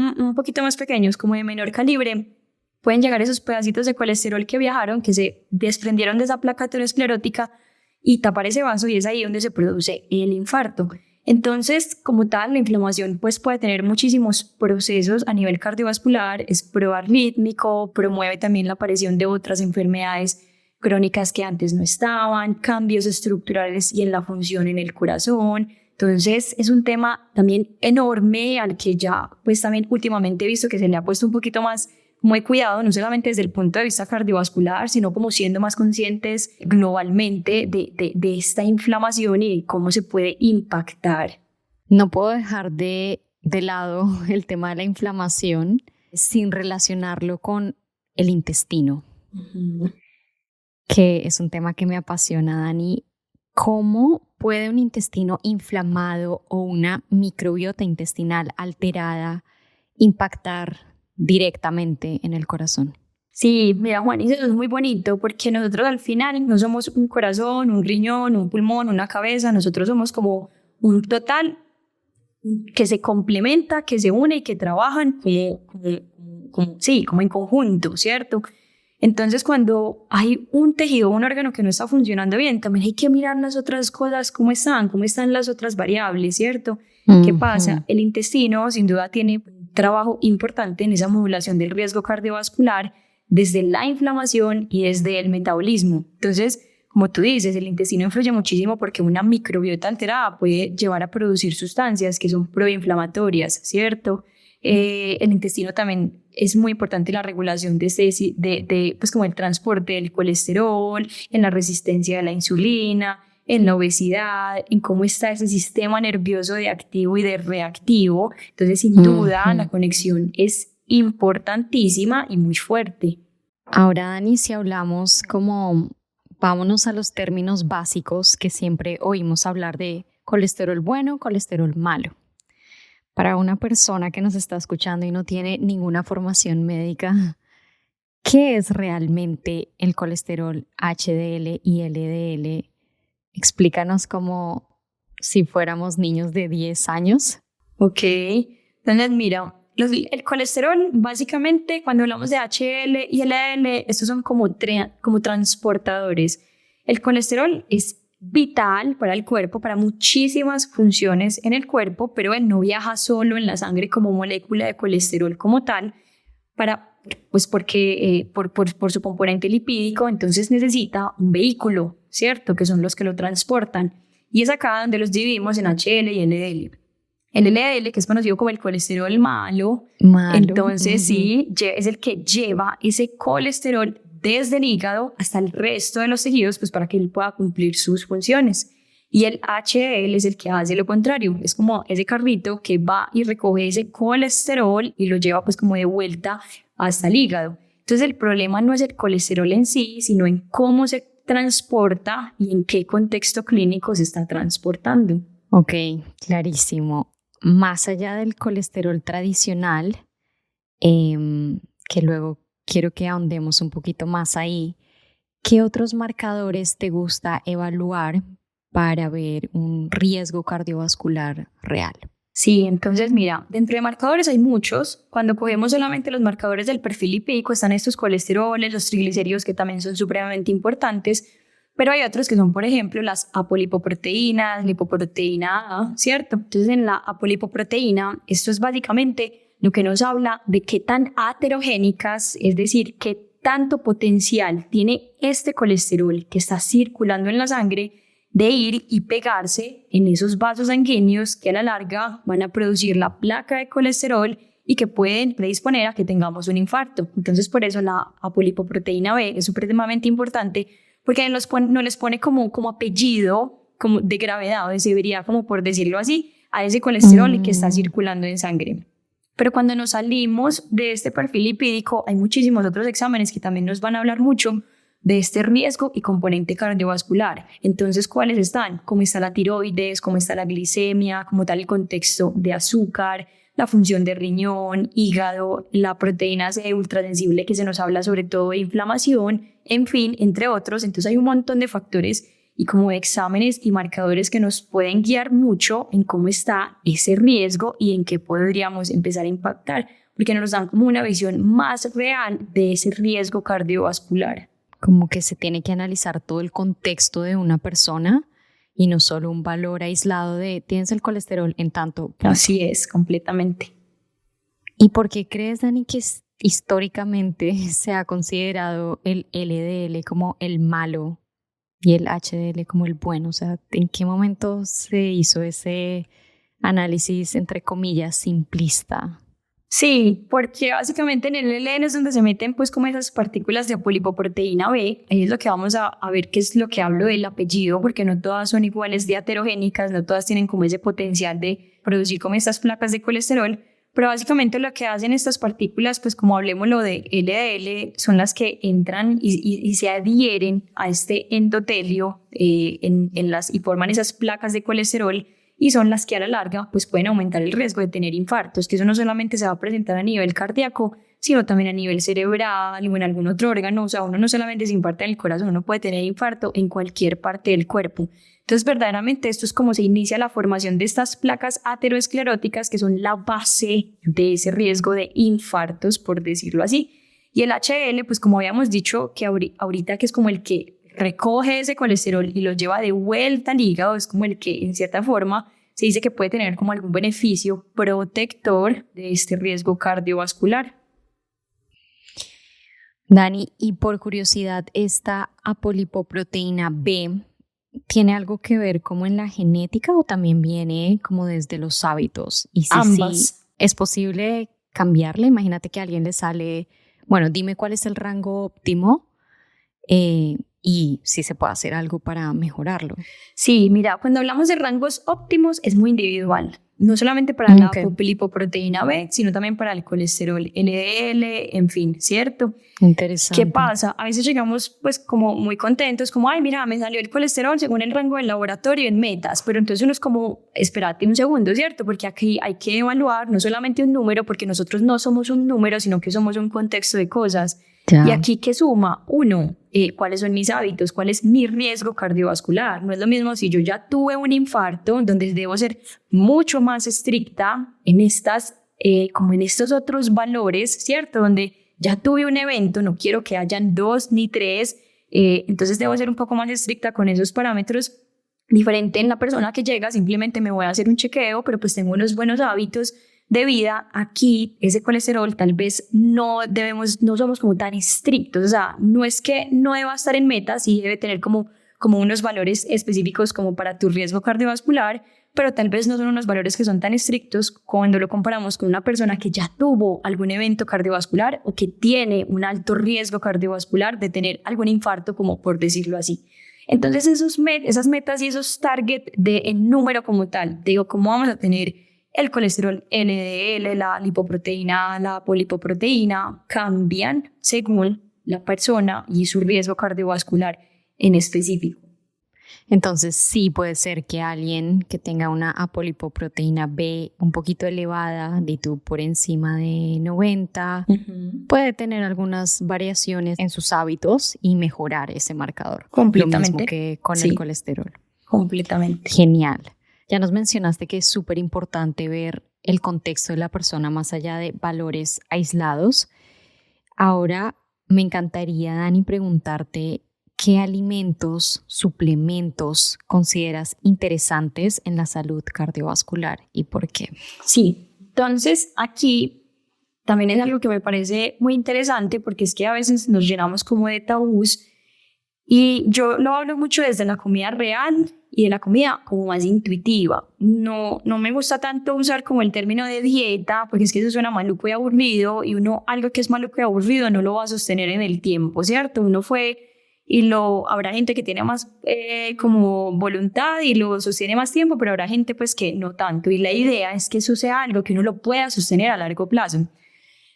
más pequeños, como de menor calibre, pueden llegar esos pedacitos de colesterol que viajaron, que se desprendieron de esa placa aterosclerótica y tapar ese vaso, y es ahí donde se produce el infarto. Entonces, como tal, la inflamación pues, puede tener muchísimos procesos a nivel cardiovascular, es proarrítmico, promueve también la aparición de otras enfermedades crónicas que antes no estaban, cambios estructurales y en la función en el corazón. Entonces, es un tema también enorme al que ya pues también últimamente he visto que se le ha puesto un poquito más muy cuidado, no solamente desde el punto de vista cardiovascular, sino como siendo más conscientes globalmente de esta inflamación y de cómo se puede impactar. No puedo dejar de lado el tema de la inflamación sin relacionarlo con el intestino, que es un tema que me apasiona, Dani. ¿Cómo puede un intestino inflamado o una microbiota intestinal alterada impactar directamente en el corazón? Sí, mira, Juan, eso es muy bonito porque nosotros al final no somos un corazón, un riñón, un pulmón, una cabeza, nosotros somos como un total que se complementa, que se une y que trabajan como en conjunto, ¿cierto? Entonces, cuando hay un tejido, un órgano que no está funcionando bien, también hay que mirar las otras cosas, cómo están las otras variables, ¿cierto? ¿Qué pasa? El intestino, sin duda, tiene trabajo importante en esa modulación del riesgo cardiovascular desde la inflamación y desde el metabolismo. Entonces, como tú dices, el intestino influye muchísimo porque una microbiota alterada puede llevar a producir sustancias que son proinflamatorias, ¿cierto? El intestino también es muy importante en la regulación pues como el transporte del colesterol, en la resistencia a la insulina, en la obesidad, en cómo está ese sistema nervioso de activo y de reactivo. Entonces, sin duda, la conexión es importantísima y muy fuerte. Ahora, Dani, si hablamos vámonos a los términos básicos que siempre oímos hablar de colesterol bueno, colesterol malo. Para una persona que nos está escuchando y no tiene ninguna formación médica, ¿qué es realmente el colesterol HDL y LDL? Explícanos como si fuéramos niños de 10 años. Ok, entonces mira, el colesterol básicamente cuando hablamos de HDL y LDL, estos son como transportadores. El colesterol es vital para el cuerpo, para muchísimas funciones en el cuerpo, pero él no viaja solo en la sangre como molécula de colesterol como tal, porque por su componente lipídico, entonces necesita un vehículo, ¿cierto? Que son los que lo transportan. Y es acá donde los dividimos en HDL y LDL. El LDL, que es conocido como el colesterol malo. Entonces sí, es el que lleva ese colesterol desde el hígado hasta el resto de los tejidos, pues para que él pueda cumplir sus funciones. Y el HDL es el que hace lo contrario, es como ese carrito que va y recoge ese colesterol y lo lleva pues como de vuelta hasta el hígado. Entonces el problema no es el colesterol en sí, sino en cómo se transporta y en qué contexto clínico se está transportando. Ok, clarísimo. Más allá del colesterol tradicional, que luego quiero que ahondemos un poquito más ahí, ¿qué otros marcadores te gusta evaluar para ver un riesgo cardiovascular real? Sí, entonces mira, dentro de marcadores hay muchos. Cuando cogemos solamente los marcadores del perfil lipídico están estos colesteroles, los triglicéridos que también son supremamente importantes, pero hay otros que son, por ejemplo, las apolipoproteínas, lipoproteína A, ¿cierto? Entonces en la apolipoproteína, esto es básicamente lo que nos habla de qué tan aterogénicas, es decir, qué tanto potencial tiene este colesterol que está circulando en la sangre de ir y pegarse en esos vasos sanguíneos que a la larga van a producir la placa de colesterol y que pueden predisponer a que tengamos un infarto. Entonces, por eso la apolipoproteína B es supremamente importante porque no les pone como apellido como de gravedad o de severidad, como por decirlo así, a ese colesterol que está circulando en sangre. Pero cuando nos salimos de este perfil lipídico, hay muchísimos otros exámenes que también nos van a hablar mucho de este riesgo y componente cardiovascular. Entonces, ¿cuáles están? ¿Cómo está la tiroides? ¿Cómo está la glicemia? ¿Cómo está el contexto de azúcar? La función de riñón, hígado, la proteína C ultrasensible que se nos habla sobre todo de inflamación, en fin, entre otros. Entonces hay un montón de factores y como de exámenes y marcadores que nos pueden guiar mucho en cómo está ese riesgo y en qué podríamos empezar a impactar, porque nos dan como una visión más real de ese riesgo cardiovascular. Como que se tiene que analizar todo el contexto de una persona y no solo un valor aislado de tienes el colesterol en tanto. Así es, completamente. ¿Y por qué crees, Dani, que históricamente se ha considerado el LDL como el malo y el HDL como el bueno? O sea, ¿en qué momento se hizo ese análisis, entre comillas, simplista? Sí, porque básicamente en el LN es donde se meten pues como esas partículas de apolipoproteína B. Ahí es lo que vamos a ver qué es lo que hablo del apellido, porque no todas son iguales de aterogénicas, no todas tienen como ese potencial de producir como estas placas de colesterol, pero básicamente lo que hacen estas partículas, pues como hablemoslo de LDL, son las que entran y se adhieren a este endotelio y forman esas placas de colesterol, y son las que a la larga pues pueden aumentar el riesgo de tener infartos, que eso no solamente se va a presentar a nivel cardíaco, sino también a nivel cerebral o en algún otro órgano. O sea, uno no solamente se infarta en el corazón, uno puede tener infarto en cualquier parte del cuerpo. Entonces, verdaderamente esto es como se inicia la formación de estas placas ateroscleróticas que son la base de ese riesgo de infartos, por decirlo así. Y el HDL, pues como habíamos dicho, que ahorita que es como el que recoge ese colesterol y lo lleva de vuelta al hígado, es como el que en cierta forma se dice que puede tener como algún beneficio protector de este riesgo cardiovascular. Dani, y por curiosidad, ¿esta apolipoproteína B tiene algo que ver como en la genética o también viene como desde los hábitos? Y si Ambas. sí, ¿es posible cambiarla? Imagínate que a alguien le sale, bueno, dime cuál es el rango óptimo y si se puede hacer algo para mejorarlo. Sí, mira, cuando hablamos de rangos óptimos es muy individual. No solamente para la apolipoproteína B, sino también para el colesterol LDL, en fin, ¿cierto? Interesante. ¿Qué pasa? A veces llegamos pues como muy contentos, como, ay, mira, me salió el colesterol según el rango del laboratorio en metas, pero entonces uno es como, espérate un segundo, ¿cierto? Porque aquí hay que evaluar no solamente un número, porque nosotros no somos un número, sino que somos un contexto de cosas. Ya. Y aquí, ¿qué suma? Uno, ¿cuáles son mis hábitos? ¿Cuál es mi riesgo cardiovascular? No es lo mismo si yo ya tuve un infarto, donde debo ser mucho más estricta en como en estos otros valores, ¿cierto? Donde ya tuve un evento, no quiero que hayan 2 ni 3, entonces debo ser un poco más estricta con esos parámetros. Diferente en la persona que llega, simplemente me voy a hacer un chequeo, pero pues tengo unos buenos hábitos de vida. Aquí ese colesterol tal vez no somos como tan estrictos, o sea, no es que no deba estar en metas, sí debe tener como unos valores específicos como para tu riesgo cardiovascular, pero tal vez no son unos valores que son tan estrictos cuando lo comparamos con una persona que ya tuvo algún evento cardiovascular o que tiene un alto riesgo cardiovascular de tener algún infarto, como por decirlo así. Entonces esas metas y esos targets en número como tal, digo, ¿cómo vamos a tener el colesterol LDL, la lipoproteína, la polipoproteína? Cambian según la persona y su riesgo cardiovascular en específico. Entonces sí puede ser que alguien que tenga una apolipoproteína B un poquito elevada, de tú por encima de 90, puede tener algunas variaciones en sus hábitos y mejorar ese marcador. Completamente. Lo mismo que con el colesterol. Completamente. Genial. Ya nos mencionaste que es súper importante ver el contexto de la persona más allá de valores aislados. Ahora me encantaría, Dani, preguntarte ¿qué alimentos, suplementos consideras interesantes en la salud cardiovascular y por qué? Sí, entonces aquí también es algo que me parece muy interesante porque es que a veces nos llenamos como de tabús y yo lo hablo mucho desde la comida real y de la comida como más intuitiva. No me gusta tanto usar como el término de dieta porque es que eso suena maluco y aburrido y algo que es maluco y aburrido no lo va a sostener en el tiempo, ¿cierto? Uno fue y habrá gente que tiene más como voluntad y lo sostiene más tiempo, pero habrá gente pues que no tanto. Y la idea es que eso sea algo que uno lo pueda sostener a largo plazo.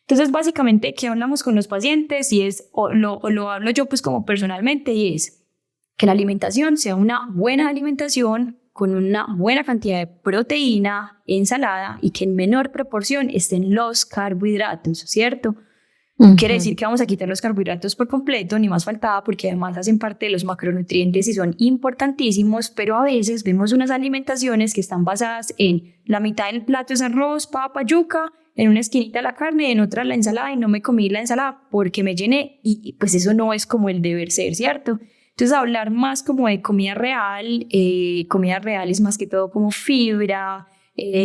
Entonces, básicamente, ¿qué hablamos con los pacientes? Y lo hablo yo pues como personalmente, y es que la alimentación sea una buena alimentación con una buena cantidad de proteína, ensalada, y que en menor proporción estén los carbohidratos, ¿cierto? No quiere decir que vamos a quitar los carbohidratos por completo, ni más faltaba, porque además hacen parte de los macronutrientes y son importantísimos, pero a veces vemos unas alimentaciones que están basadas en la mitad del plato es arroz, papa, yuca, en una esquinita la carne, en otra la ensalada, y no me comí la ensalada porque me llené, y pues eso no es como el deber ser, ¿cierto? Entonces, hablar más como de comida real es más que todo como fibra,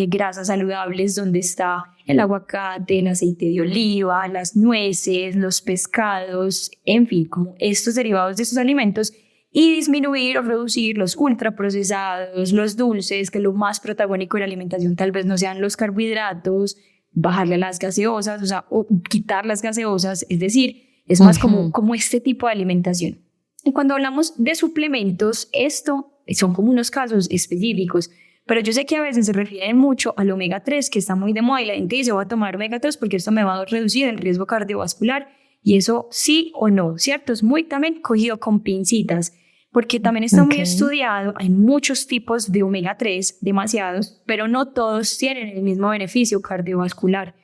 grasas saludables, donde está el aguacate, el aceite de oliva, las nueces, los pescados, en fin, como estos derivados de estos alimentos, y disminuir o reducir los ultraprocesados, los dulces, que lo más protagónico de la alimentación tal vez no sean los carbohidratos, bajarle a las gaseosas, o quitar las gaseosas, es decir, es más como este tipo de alimentación. Y cuando hablamos de suplementos, esto son como unos casos específicos, pero yo sé que a veces se refieren mucho al omega 3, que está muy de moda, y la gente dice, voy a tomar omega 3 porque esto me va a reducir el riesgo cardiovascular, y eso sí o no, ¿cierto? Es muy también cogido con pincitas, porque también está muy estudiado, hay muchos tipos de omega 3, demasiados, pero no todos tienen el mismo beneficio cardiovascular.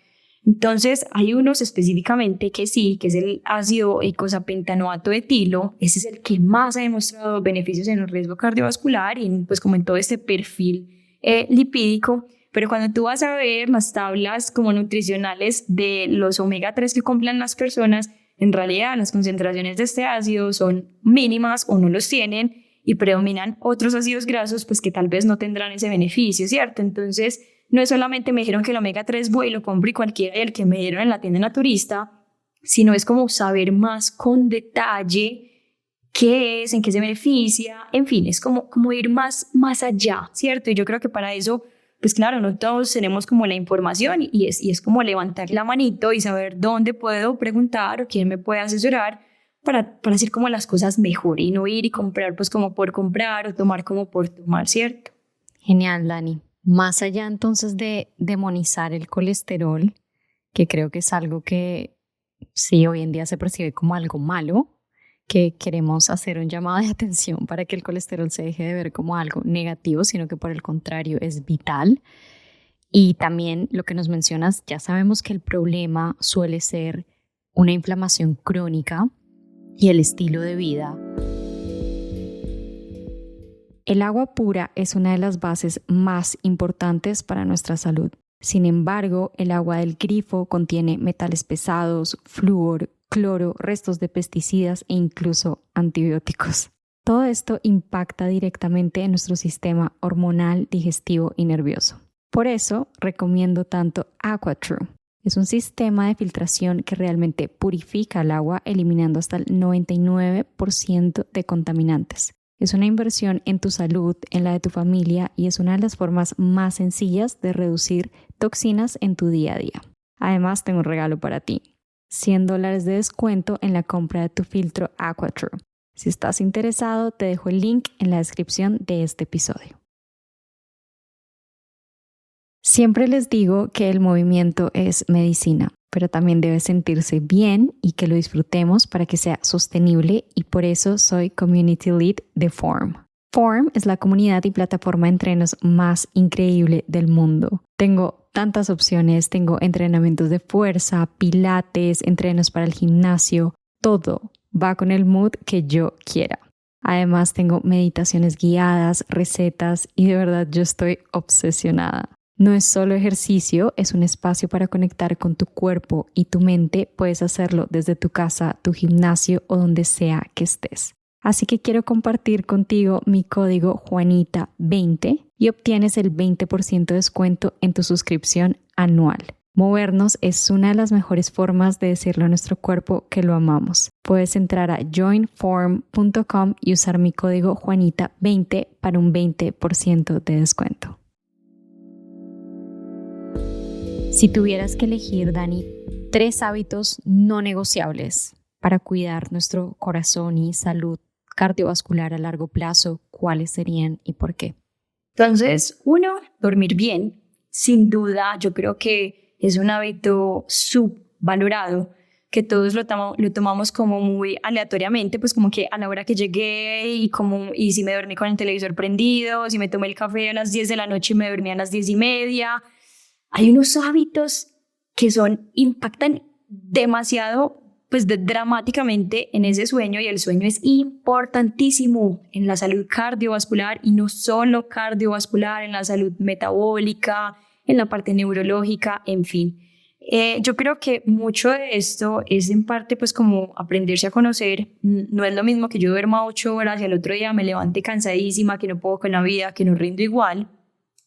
Entonces, hay unos específicamente que sí, que es el ácido eicosapentanoato de etilo. Ese es el que más ha demostrado beneficios en el riesgo cardiovascular y pues como en todo este perfil lipídico. Pero cuando tú vas a ver las tablas como nutricionales de los omega 3 que compran las personas, en realidad las concentraciones de este ácido son mínimas o no los tienen, y predominan otros ácidos grasos pues que tal vez no tendrán ese beneficio, ¿cierto? Entonces, no es solamente me dijeron que el omega 3 voy y lo compro y cualquiera, y el que me dieron en la tienda naturista, sino es como saber más con detalle qué es, en qué se beneficia, en fin, es como ir más allá, ¿cierto? Y yo creo que para eso, pues claro, no todos tenemos como la información, y es como levantar la manito y saber dónde puedo preguntar o quién me puede asesorar para hacer como las cosas mejor y no ir y comprar pues como por comprar o tomar como por tomar, ¿cierto? Genial, Dani. Más allá entonces de demonizar el colesterol, que creo que es algo que sí hoy en día se percibe como algo malo, que queremos hacer un llamado de atención para que el colesterol se deje de ver como algo negativo, sino que por el contrario es vital. Y también lo que nos mencionas, ya sabemos que el problema suele ser una inflamación crónica y el estilo de vida. El agua pura es una de las bases más importantes para nuestra salud. Sin embargo, el agua del grifo contiene metales pesados, flúor, cloro, restos de pesticidas e incluso antibióticos. Todo esto impacta directamente en nuestro sistema hormonal, digestivo y nervioso. Por eso recomiendo tanto AquaTrue. Es un sistema de filtración que realmente purifica el agua, eliminando hasta el 99% de contaminantes. Es una inversión en tu salud, en la de tu familia, y es una de las formas más sencillas de reducir toxinas en tu día a día. Además, tengo un regalo para ti. $100 de descuento en la compra de tu filtro AquaTrue. Si estás interesado, te dejo el link en la descripción de este episodio. Siempre les digo que el movimiento es medicina, pero también debe sentirse bien y que lo disfrutemos para que sea sostenible, y por eso soy Community Lead de Form. Form es la comunidad y plataforma de entrenos más increíble del mundo. Tengo tantas opciones, tengo entrenamientos de fuerza, pilates, entrenos para el gimnasio, todo va con el mood que yo quiera. Además tengo meditaciones guiadas, recetas, y de verdad yo estoy obsesionada. No es solo ejercicio, es un espacio para conectar con tu cuerpo y tu mente. Puedes hacerlo desde tu casa, tu gimnasio o donde sea que estés. Así que quiero compartir contigo mi código Juanita20 y obtienes el 20% de descuento en tu suscripción anual. Movernos es una de las mejores formas de decirle a nuestro cuerpo que lo amamos. Puedes entrar a joinform.com y usar mi código Juanita20 para un 20% de descuento. Si tuvieras que elegir, Dani, 3 hábitos no negociables para cuidar nuestro corazón y salud cardiovascular a largo plazo, ¿cuáles serían y por qué? Entonces, uno, dormir bien. Sin duda, yo creo que es un hábito subvalorado, que todos lo tomamos como muy aleatoriamente, pues como que a la hora que llegué y si me dormí con el televisor prendido, si me tomé el café a las 10 de la noche y me dormí a las 10:30. Hay unos hábitos que impactan demasiado, pues dramáticamente en ese sueño, y el sueño es importantísimo en la salud cardiovascular, y no solo cardiovascular, en la salud metabólica, en la parte neurológica, en fin. Yo creo que mucho de esto es en parte pues como aprenderse a conocer. No es lo mismo que yo duerma 8 horas y al otro día me levante cansadísima, que no puedo con la vida, que no rindo igual,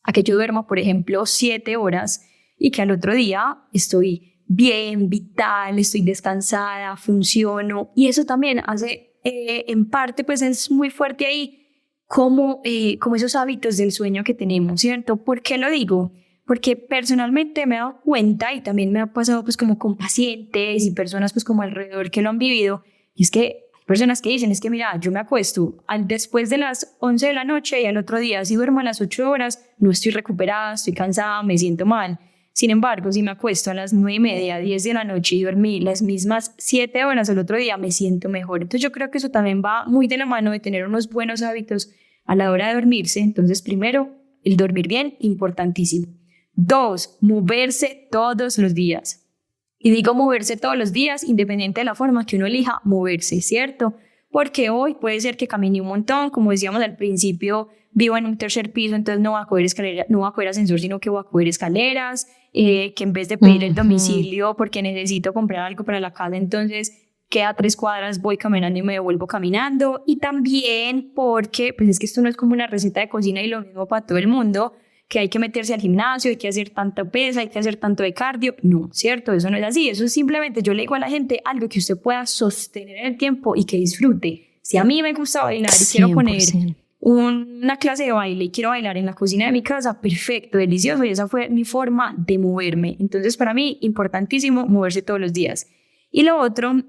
a que yo duerma, por ejemplo, 7 horas y que al otro día estoy bien, vital, estoy descansada, funciono. Y eso también hace, en parte, pues es muy fuerte ahí, como esos hábitos del sueño que tenemos, ¿cierto? ¿Por qué lo digo? Porque personalmente me he dado cuenta, y también me ha pasado pues como con pacientes y personas pues como alrededor que lo han vivido, y es que hay personas que dicen, es que mira, yo me acuesto después de las 11 de la noche y al otro día si duermo a las 8 horas, no estoy recuperada, estoy cansada, me siento mal. Sin embargo, si me acuesto a las 9:30, 10 de la noche y dormí las mismas 7 horas al otro día, me siento mejor. Entonces yo creo que eso también va muy de la mano de tener unos buenos hábitos a la hora de dormirse. Entonces primero, el dormir bien, importantísimo. 2, moverse todos los días. Y digo moverse todos los días, independiente de la forma que uno elija moverse, ¿cierto? Porque hoy puede ser que camine un montón, como decíamos al principio, vivo en un tercer piso, entonces no voy a coger escalera, no voy a coger ascensor, sino que voy a coger escaleras, que en vez de pedir el domicilio porque necesito comprar algo para la casa, entonces queda 3 cuadras, voy caminando y me devuelvo caminando. Y también porque, pues es que esto no es como una receta de cocina y lo mismo para todo el mundo, que hay que meterse al gimnasio, hay que hacer tanta pesa, hay que hacer tanto de cardio. No, ¿cierto? Eso no es así. Eso es simplemente, yo le digo a la gente, algo que usted pueda sostener en el tiempo y que disfrute. Si a mí me gusta bailar y quiero poner 100%. una clase de baile y quiero bailar en la cocina de mi casa, perfecto, delicioso, y esa fue mi forma de moverme. Entonces, para mí, importantísimo moverse todos los días. Y lo otro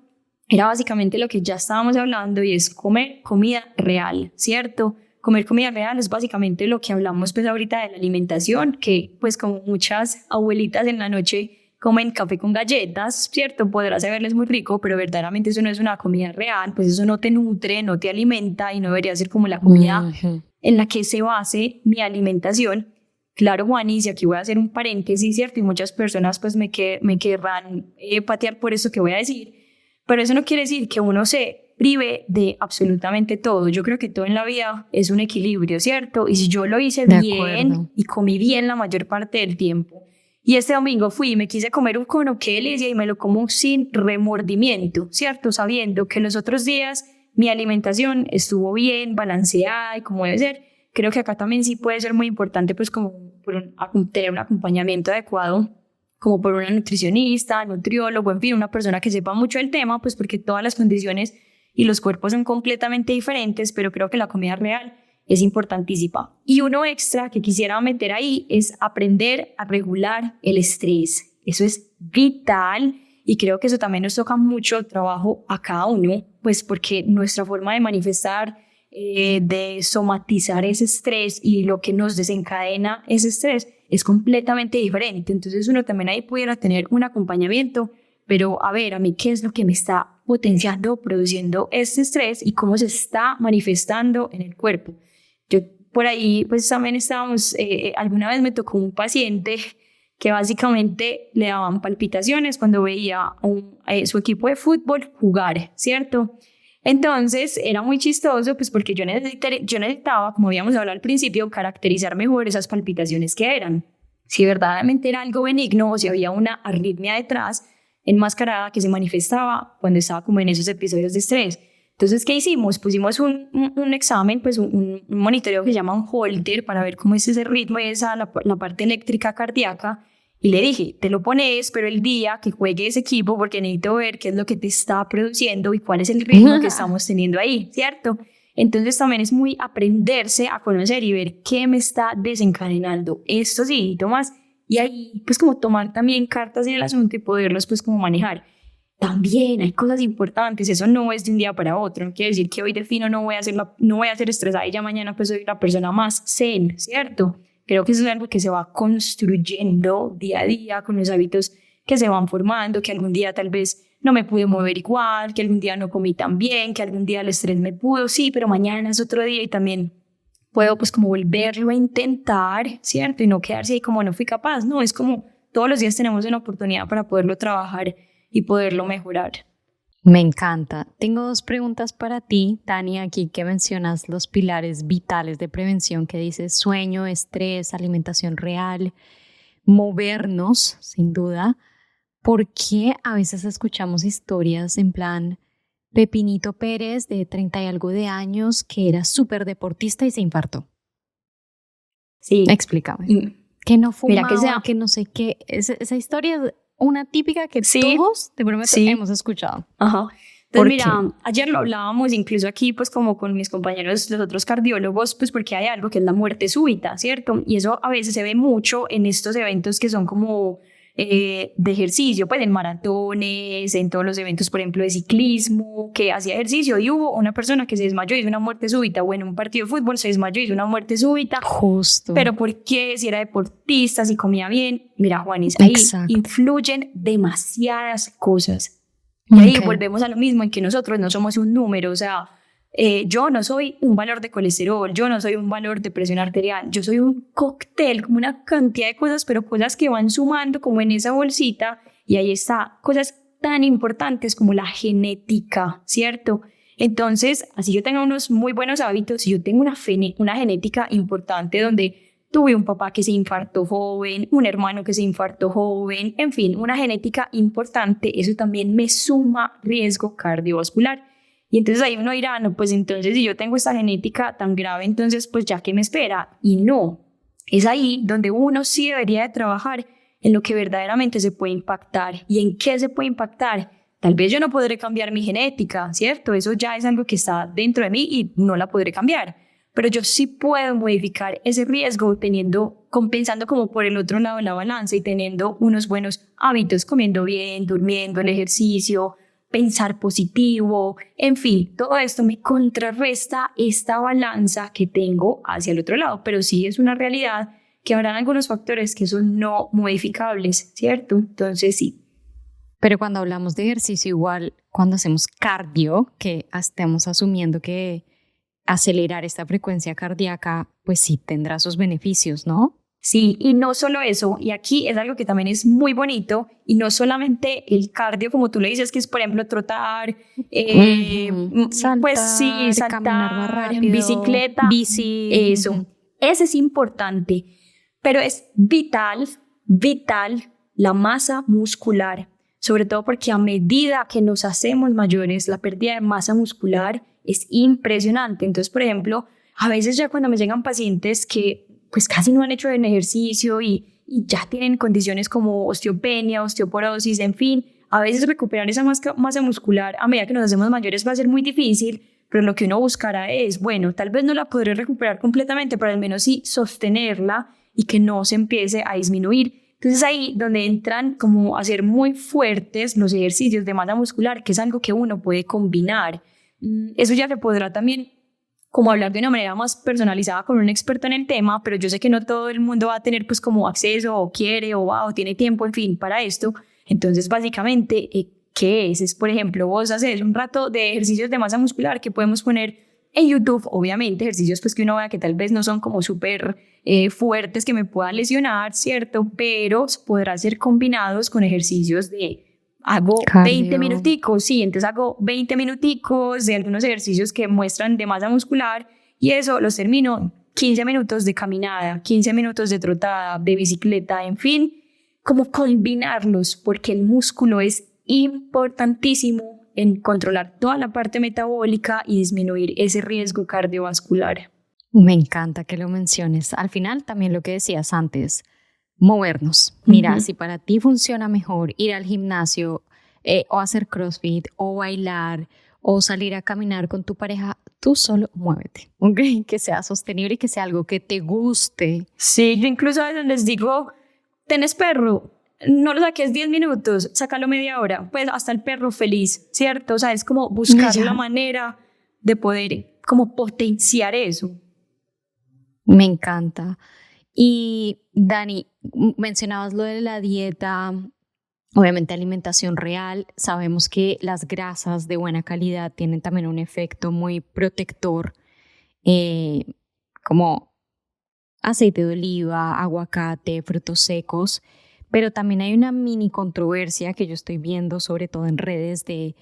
era básicamente lo que ya estábamos hablando, y es comer comida real, ¿cierto? Comer comida real es básicamente lo que hablamos pues ahorita de la alimentación, que pues como muchas abuelitas en la noche comen café con galletas, ¿cierto? Podrá saberles muy rico, pero verdaderamente eso no es una comida real, pues eso no te nutre, no te alimenta, y no debería ser como la comida en la que se base mi alimentación. Claro, Juanis, y aquí voy a hacer un paréntesis, ¿cierto? Y muchas personas pues me querrán patear por eso que voy a decir, pero eso no quiere decir que uno se prive de absolutamente todo. Yo creo que todo en la vida es un equilibrio, ¿cierto? Y si yo lo hice bien y comí bien la mayor parte del tiempo, y este domingo fui y me quise comer un cono, qué delicia, y me lo como sin remordimiento, ¿cierto? Sabiendo que los otros días mi alimentación estuvo bien, balanceada y como debe ser. Creo que acá también sí puede ser muy importante pues como tener un acompañamiento adecuado, como por una nutricionista, nutriólogo, en fin, una persona que sepa mucho del tema, pues porque todas las condiciones y los cuerpos son completamente diferentes, pero creo que la comida real es importantísima. Y uno extra que quisiera meter ahí es aprender a regular el estrés. Eso es vital, y creo que eso también nos toca mucho trabajo a cada uno, pues porque nuestra forma de manifestar, de somatizar ese estrés y lo que nos desencadena ese estrés es completamente diferente. Entonces uno también ahí pudiera tener un acompañamiento, pero a ver, a mí qué es lo que me está potenciando, produciendo este estrés y cómo se está manifestando en el cuerpo. Yo por ahí pues también estábamos, alguna vez me tocó un paciente que básicamente le daban palpitaciones cuando veía su equipo de fútbol jugar, ¿cierto? Entonces era muy chistoso pues porque yo necesitaba, como habíamos hablado al principio, caracterizar mejor esas palpitaciones que eran. Si verdaderamente era algo benigno o si había una arritmia detrás enmascarada que se manifestaba cuando estaba como en esos episodios de estrés. Entonces, ¿qué hicimos? Pusimos un examen, pues un monitoreo que se llama un Holter para ver cómo es ese ritmo y la parte eléctrica cardíaca. Y le dije, te lo pones, pero el día que juegue ese equipo, porque necesito ver qué es lo que te está produciendo y cuál es el ritmo que estamos teniendo ahí, ¿cierto? Entonces también es muy aprenderse a conocer y ver qué me está desencadenando estos síntomas, y ahí pues como tomar también cartas en el asunto y poderlos pues como manejar. también hay cosas importantes, eso no es de un día para otro, no quiere decir que hoy defino no voy a ser estresada y ya mañana pues soy la persona más zen, ¿cierto? Creo que eso es algo que se va construyendo día a día con los hábitos que se van formando, que algún día tal vez no me pude mover igual, que algún día no comí tan bien, que algún día el estrés me pudo, sí, pero mañana es otro día y también puedo pues como volverlo a intentar, ¿cierto? Y no quedarse ahí como no fui capaz, no, es como todos los días tenemos una oportunidad para poderlo trabajar y poderlo mejorar. Me encanta. Tengo 2 preguntas para ti, Tania, aquí que mencionas los pilares vitales de prevención que dices sueño, estrés, alimentación real, movernos, sin duda. ¿Por qué a veces escuchamos historias en plan Pepinito Pérez de 30 y algo de años que era súper deportista y se infartó? Sí. Explícame. Que no fumaba, Mira que no sé qué. Esa historia es una típica que todos, te prometo, hemos escuchado. Ajá. Entonces, mira, ayer lo hablábamos incluso aquí, pues como con mis compañeros, los otros cardiólogos, pues porque hay algo que es la muerte súbita, ¿cierto? Y eso a veces se ve mucho en estos eventos que son como de ejercicio, pues en maratones, en todos los eventos, por ejemplo, de ciclismo, que hacía ejercicio y hubo una persona que se desmayó y hizo una muerte súbita, o en un partido de fútbol se desmayó y hizo una muerte súbita. Justo. Pero ¿por qué? Si era deportista, si comía bien. Mira, Juanis, ahí influyen demasiadas cosas. Y ahí volvemos a lo mismo, en que nosotros no somos un número, o sea, yo no soy un valor de colesterol, yo no soy un valor de presión arterial, yo soy un cóctel, como una cantidad de cosas, pero cosas que van sumando como en esa bolsita, y ahí está, cosas tan importantes como la genética, ¿cierto? Entonces, así yo tengo unos muy buenos hábitos, y yo tengo una genética importante donde tuve un papá que se infartó joven, un hermano que se infartó joven, en fin, una genética importante, eso también me suma riesgo cardiovascular. Y entonces ahí uno dirá, no, pues entonces si yo tengo esta genética tan grave, entonces pues ya que me espera. Y no, es ahí donde uno sí debería de trabajar en lo que verdaderamente se puede impactar. ¿Y en qué se puede impactar? Tal vez yo no podré cambiar mi genética, ¿cierto? Eso ya es algo que está dentro de mí y no la podré cambiar. Pero yo sí puedo modificar ese riesgo compensando como por el otro lado de la balanza y teniendo unos buenos hábitos, comiendo bien, durmiendo, el ejercicio, pensar positivo, en fin, todo esto me contrarresta esta balanza que tengo hacia el otro lado, pero sí es una realidad que habrán algunos factores que son no modificables, ¿cierto? Entonces sí. Pero cuando hablamos de ejercicio, igual cuando hacemos cardio, que estamos asumiendo que acelerar esta frecuencia cardíaca, pues sí tendrá sus beneficios, ¿no? Sí, y no solo eso, y aquí es algo que también es muy bonito, y no solamente el cardio, como tú le dices, que es, por ejemplo, trotar, saltar, pues sí, saltar, caminar más rápido, bicicleta, bici. Eso, ese es importante, pero es vital la masa muscular, sobre todo porque a medida que nos hacemos mayores, la pérdida de masa muscular es impresionante. Entonces, por ejemplo, a veces ya cuando me llegan pacientes que pues casi no han hecho el ejercicio y ya tienen condiciones como osteopenia, osteoporosis, en fin, a veces recuperar esa masa muscular a medida que nos hacemos mayores va a ser muy difícil, pero lo que uno buscará es, bueno, tal vez no la podré recuperar completamente, pero al menos sí sostenerla y que no se empiece a disminuir. Entonces ahí donde entran como a ser muy fuertes los ejercicios de masa muscular, que es algo que uno puede combinar. Eso ya se podrá también como hablar de una manera más personalizada con un experto en el tema, pero yo sé que no todo el mundo va a tener pues como acceso o quiere o va o tiene tiempo, en fin, para esto. Entonces básicamente, ¿qué es? Es, por ejemplo, vos haces un rato de ejercicios de masa muscular que podemos poner en YouTube, obviamente, ejercicios pues que uno vea que tal vez no son como súper fuertes que me puedan lesionar, ¿cierto? Pero podrán ser combinados con ejercicios de hago cardio. 20 minuticos, sí, entonces hago 20 minuticos de algunos ejercicios que muestran de masa muscular y eso los termino 15 minutos de caminada, 15 minutos de trotada, de bicicleta, en fin, como combinarlos, porque el músculo es importantísimo en controlar toda la parte metabólica y disminuir ese riesgo cardiovascular. Me encanta que lo menciones. Al final, también lo que decías antes, movernos. Mira, si para ti funciona mejor ir al gimnasio o hacer CrossFit o bailar o salir a caminar con tu pareja, tú solo muévete, ¿ok? Que sea sostenible y que sea algo que te guste. Sí, yo incluso a veces les digo, ¿tenés perro? no lo saques 10 minutos, sácalo media hora, pues hasta el perro feliz, ¿cierto? O sea, es como buscar la manera de poder como potenciar eso. Me encanta. Y Dani, mencionabas lo de la dieta, obviamente alimentación real. Sabemos que las grasas de buena calidad tienen también un efecto muy protector, como aceite de oliva, aguacate, frutos secos, pero también hay una mini controversia que yo estoy viendo, sobre todo en redes, de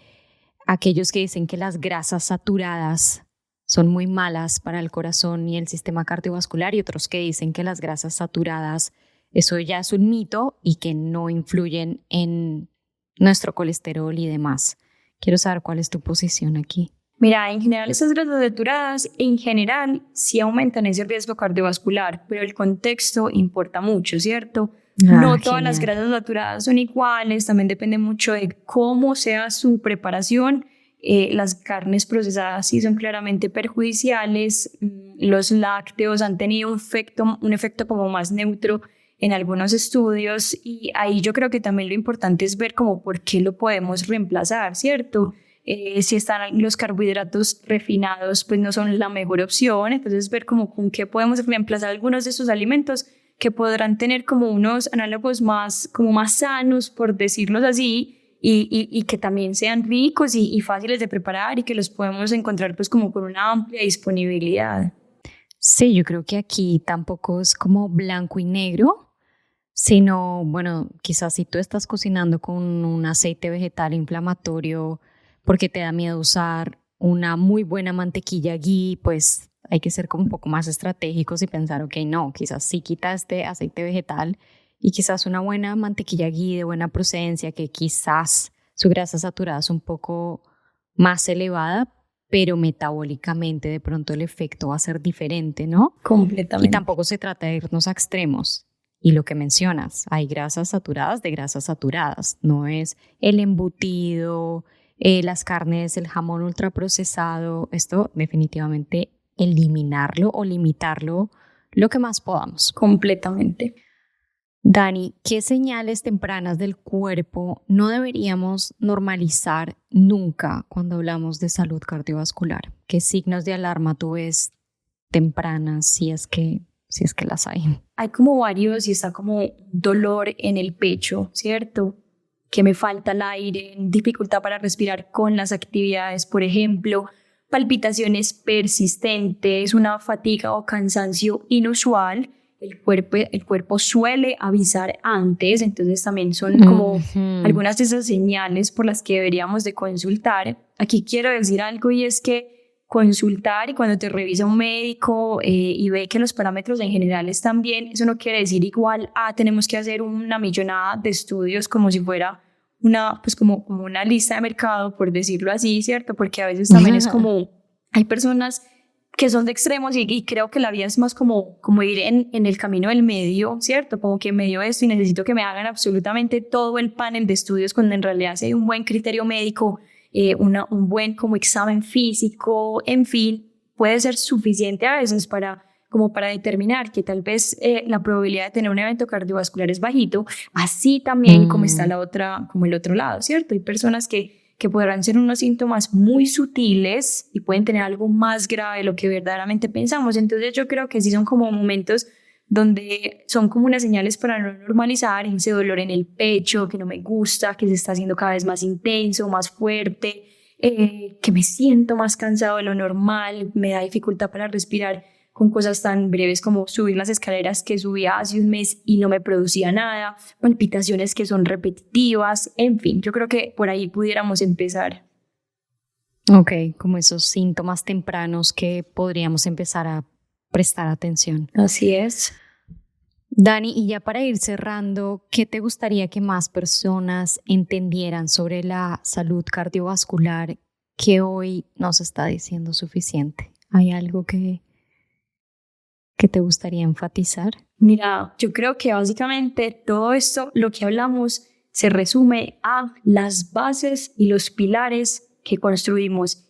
aquellos que dicen que las grasas saturadas son muy malas para el corazón y el sistema cardiovascular, y otros que dicen que las grasas saturadas, eso ya es un mito y que no influyen en nuestro colesterol y demás. Quiero saber cuál es tu posición aquí. Mira, en general esas grasas saturadas en general sí aumentan ese riesgo cardiovascular, pero el contexto importa mucho, ¿cierto? No todas las grasas saturadas son iguales, también depende mucho de cómo sea su preparación. Las carnes procesadas sí son claramente perjudiciales. Los lácteos han tenido un efecto como más neutro en algunos estudios, y ahí yo creo que también lo importante es ver como por qué lo podemos reemplazar, ¿cierto? Si están los carbohidratos refinados, pues no son la mejor opción. Entonces ver como con qué podemos reemplazar algunos de esos alimentos que podrán tener como unos análogos más sanos, por decirlos así, y que también sean ricos y fáciles de preparar, y que los podemos encontrar pues como con una amplia disponibilidad. Sí, yo creo que aquí tampoco es como blanco y negro, sino, bueno, quizás si tú estás cocinando con un aceite vegetal inflamatorio porque te da miedo usar una muy buena mantequilla ghee, pues hay que ser como un poco más estratégicos y pensar, ok, no, quizás sí quita este aceite vegetal y quizás una buena mantequilla ghee de buena procedencia, que quizás su grasa saturada es un poco más elevada, pero metabólicamente de pronto el efecto va a ser diferente, ¿no? Completamente. Y tampoco se trata de irnos a extremos. Y lo que mencionas, hay grasas saturadas de grasas saturadas, no es el embutido, las carnes, el jamón ultraprocesado. Esto definitivamente eliminarlo o limitarlo lo que más podamos. Completamente. Dani, ¿qué señales tempranas del cuerpo no deberíamos normalizar nunca cuando hablamos de salud cardiovascular? ¿Qué signos de alarma tú ves tempranas, si es que las hay? Hay como varios, y está como dolor en el pecho, ¿cierto? Que me falta el aire, dificultad para respirar con las actividades, por ejemplo, palpitaciones persistentes, una fatiga o cansancio inusual. El cuerpo suele avisar antes, entonces también son como algunas de esas señales por las que deberíamos de consultar. Aquí quiero decir algo, y es que consultar, y cuando te revisa un médico y ve que los parámetros en general están bien, eso no quiere decir igual a tenemos que hacer una millonada de estudios como si fuera como una lista de mercado, por decirlo así, ¿cierto? Porque a veces también es como, hay personas que son de extremos, y creo que la vida es más como ir en el camino del medio, ¿cierto? Como que me dio esto y necesito que me hagan absolutamente todo el panel de estudios, cuando en realidad si hay un buen criterio médico, un buen como examen físico, en fin, puede ser suficiente a veces para determinar que tal vez la probabilidad de tener un evento cardiovascular es bajito, así también como está como el otro lado, ¿cierto? Hay personas que podrán ser unos síntomas muy sutiles y pueden tener algo más grave de lo que verdaderamente pensamos. Entonces yo creo que sí son como momentos donde son como unas señales para no normalizar ese dolor en el pecho que no me gusta, que se está haciendo cada vez más intenso, más fuerte, que me siento más cansado de lo normal, me da dificultad para respirar con cosas tan breves como subir las escaleras que subía hace un mes y no me producía nada, palpitaciones que son repetitivas, en fin, yo creo que por ahí pudiéramos empezar. Ok, como esos síntomas tempranos que podríamos empezar a prestar atención. Así es. Dani, y ya para ir cerrando, ¿qué te gustaría que más personas entendieran sobre la salud cardiovascular que hoy no se está diciendo suficiente? ¿Hay algo que te gustaría enfatizar? Mira, yo creo que básicamente todo esto, lo que hablamos, se resume a las bases y los pilares que construimos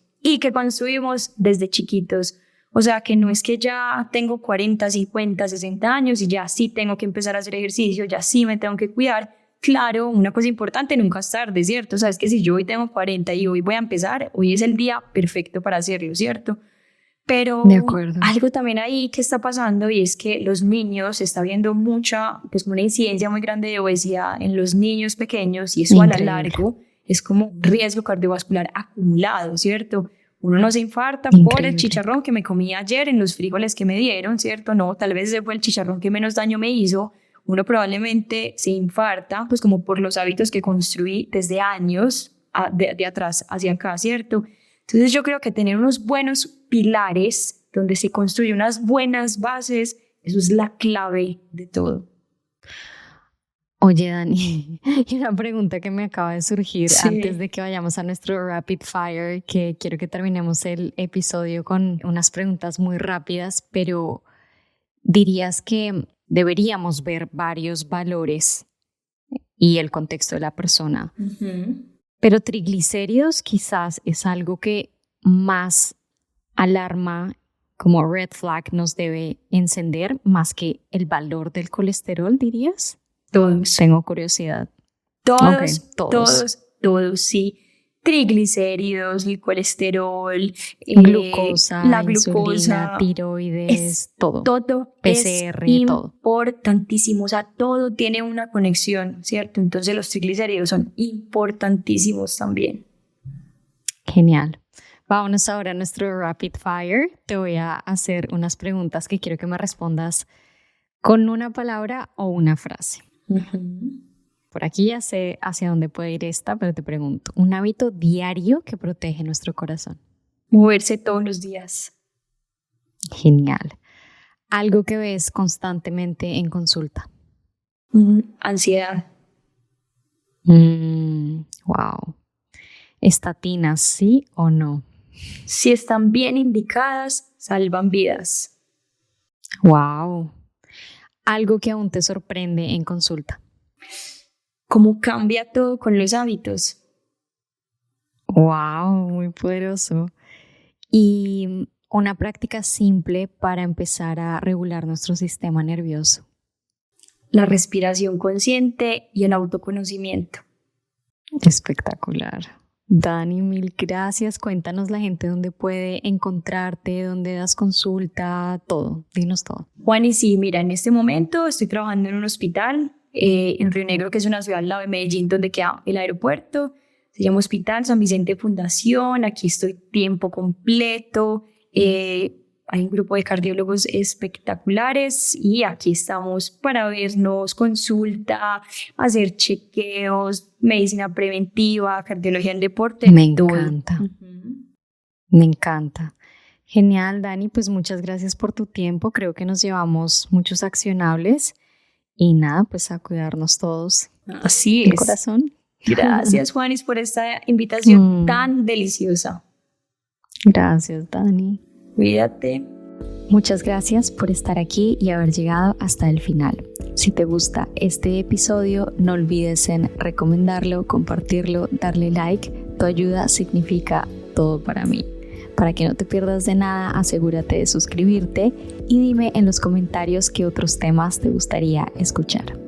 desde chiquitos. O sea, que no es que ya tengo 40, 50, 60 años y ya sí tengo que empezar a hacer ejercicio, ya sí me tengo que cuidar. claro, una cosa importante, nunca es tarde, ¿cierto? Sabes que si yo hoy tengo 40 y hoy voy a empezar, hoy es el día perfecto para hacerlo, ¿cierto? Pero De acuerdo. algo también ahí que está pasando y es que los niños, se está viendo mucha, pues una incidencia muy grande de obesidad en los niños pequeños y eso a la largo es como riesgo cardiovascular acumulado, ¿cierto? Uno no se infarta por el chicharrón que me comí ayer en los frijoles que me dieron, ¿cierto? No, tal vez ese fue el chicharrón que menos daño me hizo. Uno probablemente se infarta, pues como por los hábitos que construí desde años de atrás hacia acá, ¿cierto? Entonces yo creo que tener unos buenos pilares donde se construyen unas buenas bases, eso es la clave de todo. Oye, Dani, y una pregunta que me acaba de surgir antes de que vayamos a nuestro Rapid Fire, que quiero que terminemos el episodio con unas preguntas muy rápidas, pero ¿dirías que deberíamos ver varios valores y el contexto de la persona? Pero triglicéridos quizás es algo que más alarma, como red flag, nos debe encender más que el valor del colesterol, ¿dirías? Todos. Tengo curiosidad. Todos, sí. Triglicéridos, el colesterol, glucosa, la insulina, tiroides, todo. Todo PCR, es todo. Importantísimo, o sea, todo tiene una conexión, ¿cierto? Entonces los triglicéridos son importantísimos también. Genial. Vámonos ahora a nuestro Rapid Fire. Te voy a hacer unas preguntas que quiero que me respondas con una palabra o una frase. Por aquí ya sé hacia dónde puede ir esta, pero te pregunto, un hábito diario que protege nuestro corazón. Moverse todos los días. Genial. Algo que ves constantemente en consulta. Ansiedad. Wow. ¿Estatinas, sí o no? Si están bien indicadas, salvan vidas. Wow. Algo que aún te sorprende en consulta. ¿Cómo cambia todo con los hábitos? Wow, muy poderoso. Y una práctica simple para empezar a regular nuestro sistema nervioso. La respiración consciente y el autoconocimiento. Espectacular. Dani, mil gracias. Cuéntanos la gente dónde puede encontrarte, dónde das consulta, todo. Dinos todo. Juan, y sí, mira, en este momento estoy trabajando en un hospital en Río Negro, que es una ciudad al lado de Medellín, donde queda el aeropuerto. Se llama Hospital San Vicente Fundación. Aquí estoy tiempo completo. Hay un grupo de cardiólogos espectaculares y aquí estamos para vernos, consulta, hacer chequeos, medicina preventiva, cardiología en deporte. Me encanta. Me encanta. Genial, Dani, pues muchas gracias por tu tiempo. Creo que nos llevamos muchos accionables y nada, pues a cuidarnos todos. Así es. De corazón. Gracias, Juanis, por esta invitación tan deliciosa. Gracias, Dani. Cuídate. Muchas gracias por estar aquí y haber llegado hasta el final. Si te gusta este episodio, no olvides en recomendarlo, compartirlo, darle like. Tu ayuda significa todo para mí. Para que no te pierdas de nada, asegúrate de suscribirte y dime en los comentarios qué otros temas te gustaría escuchar.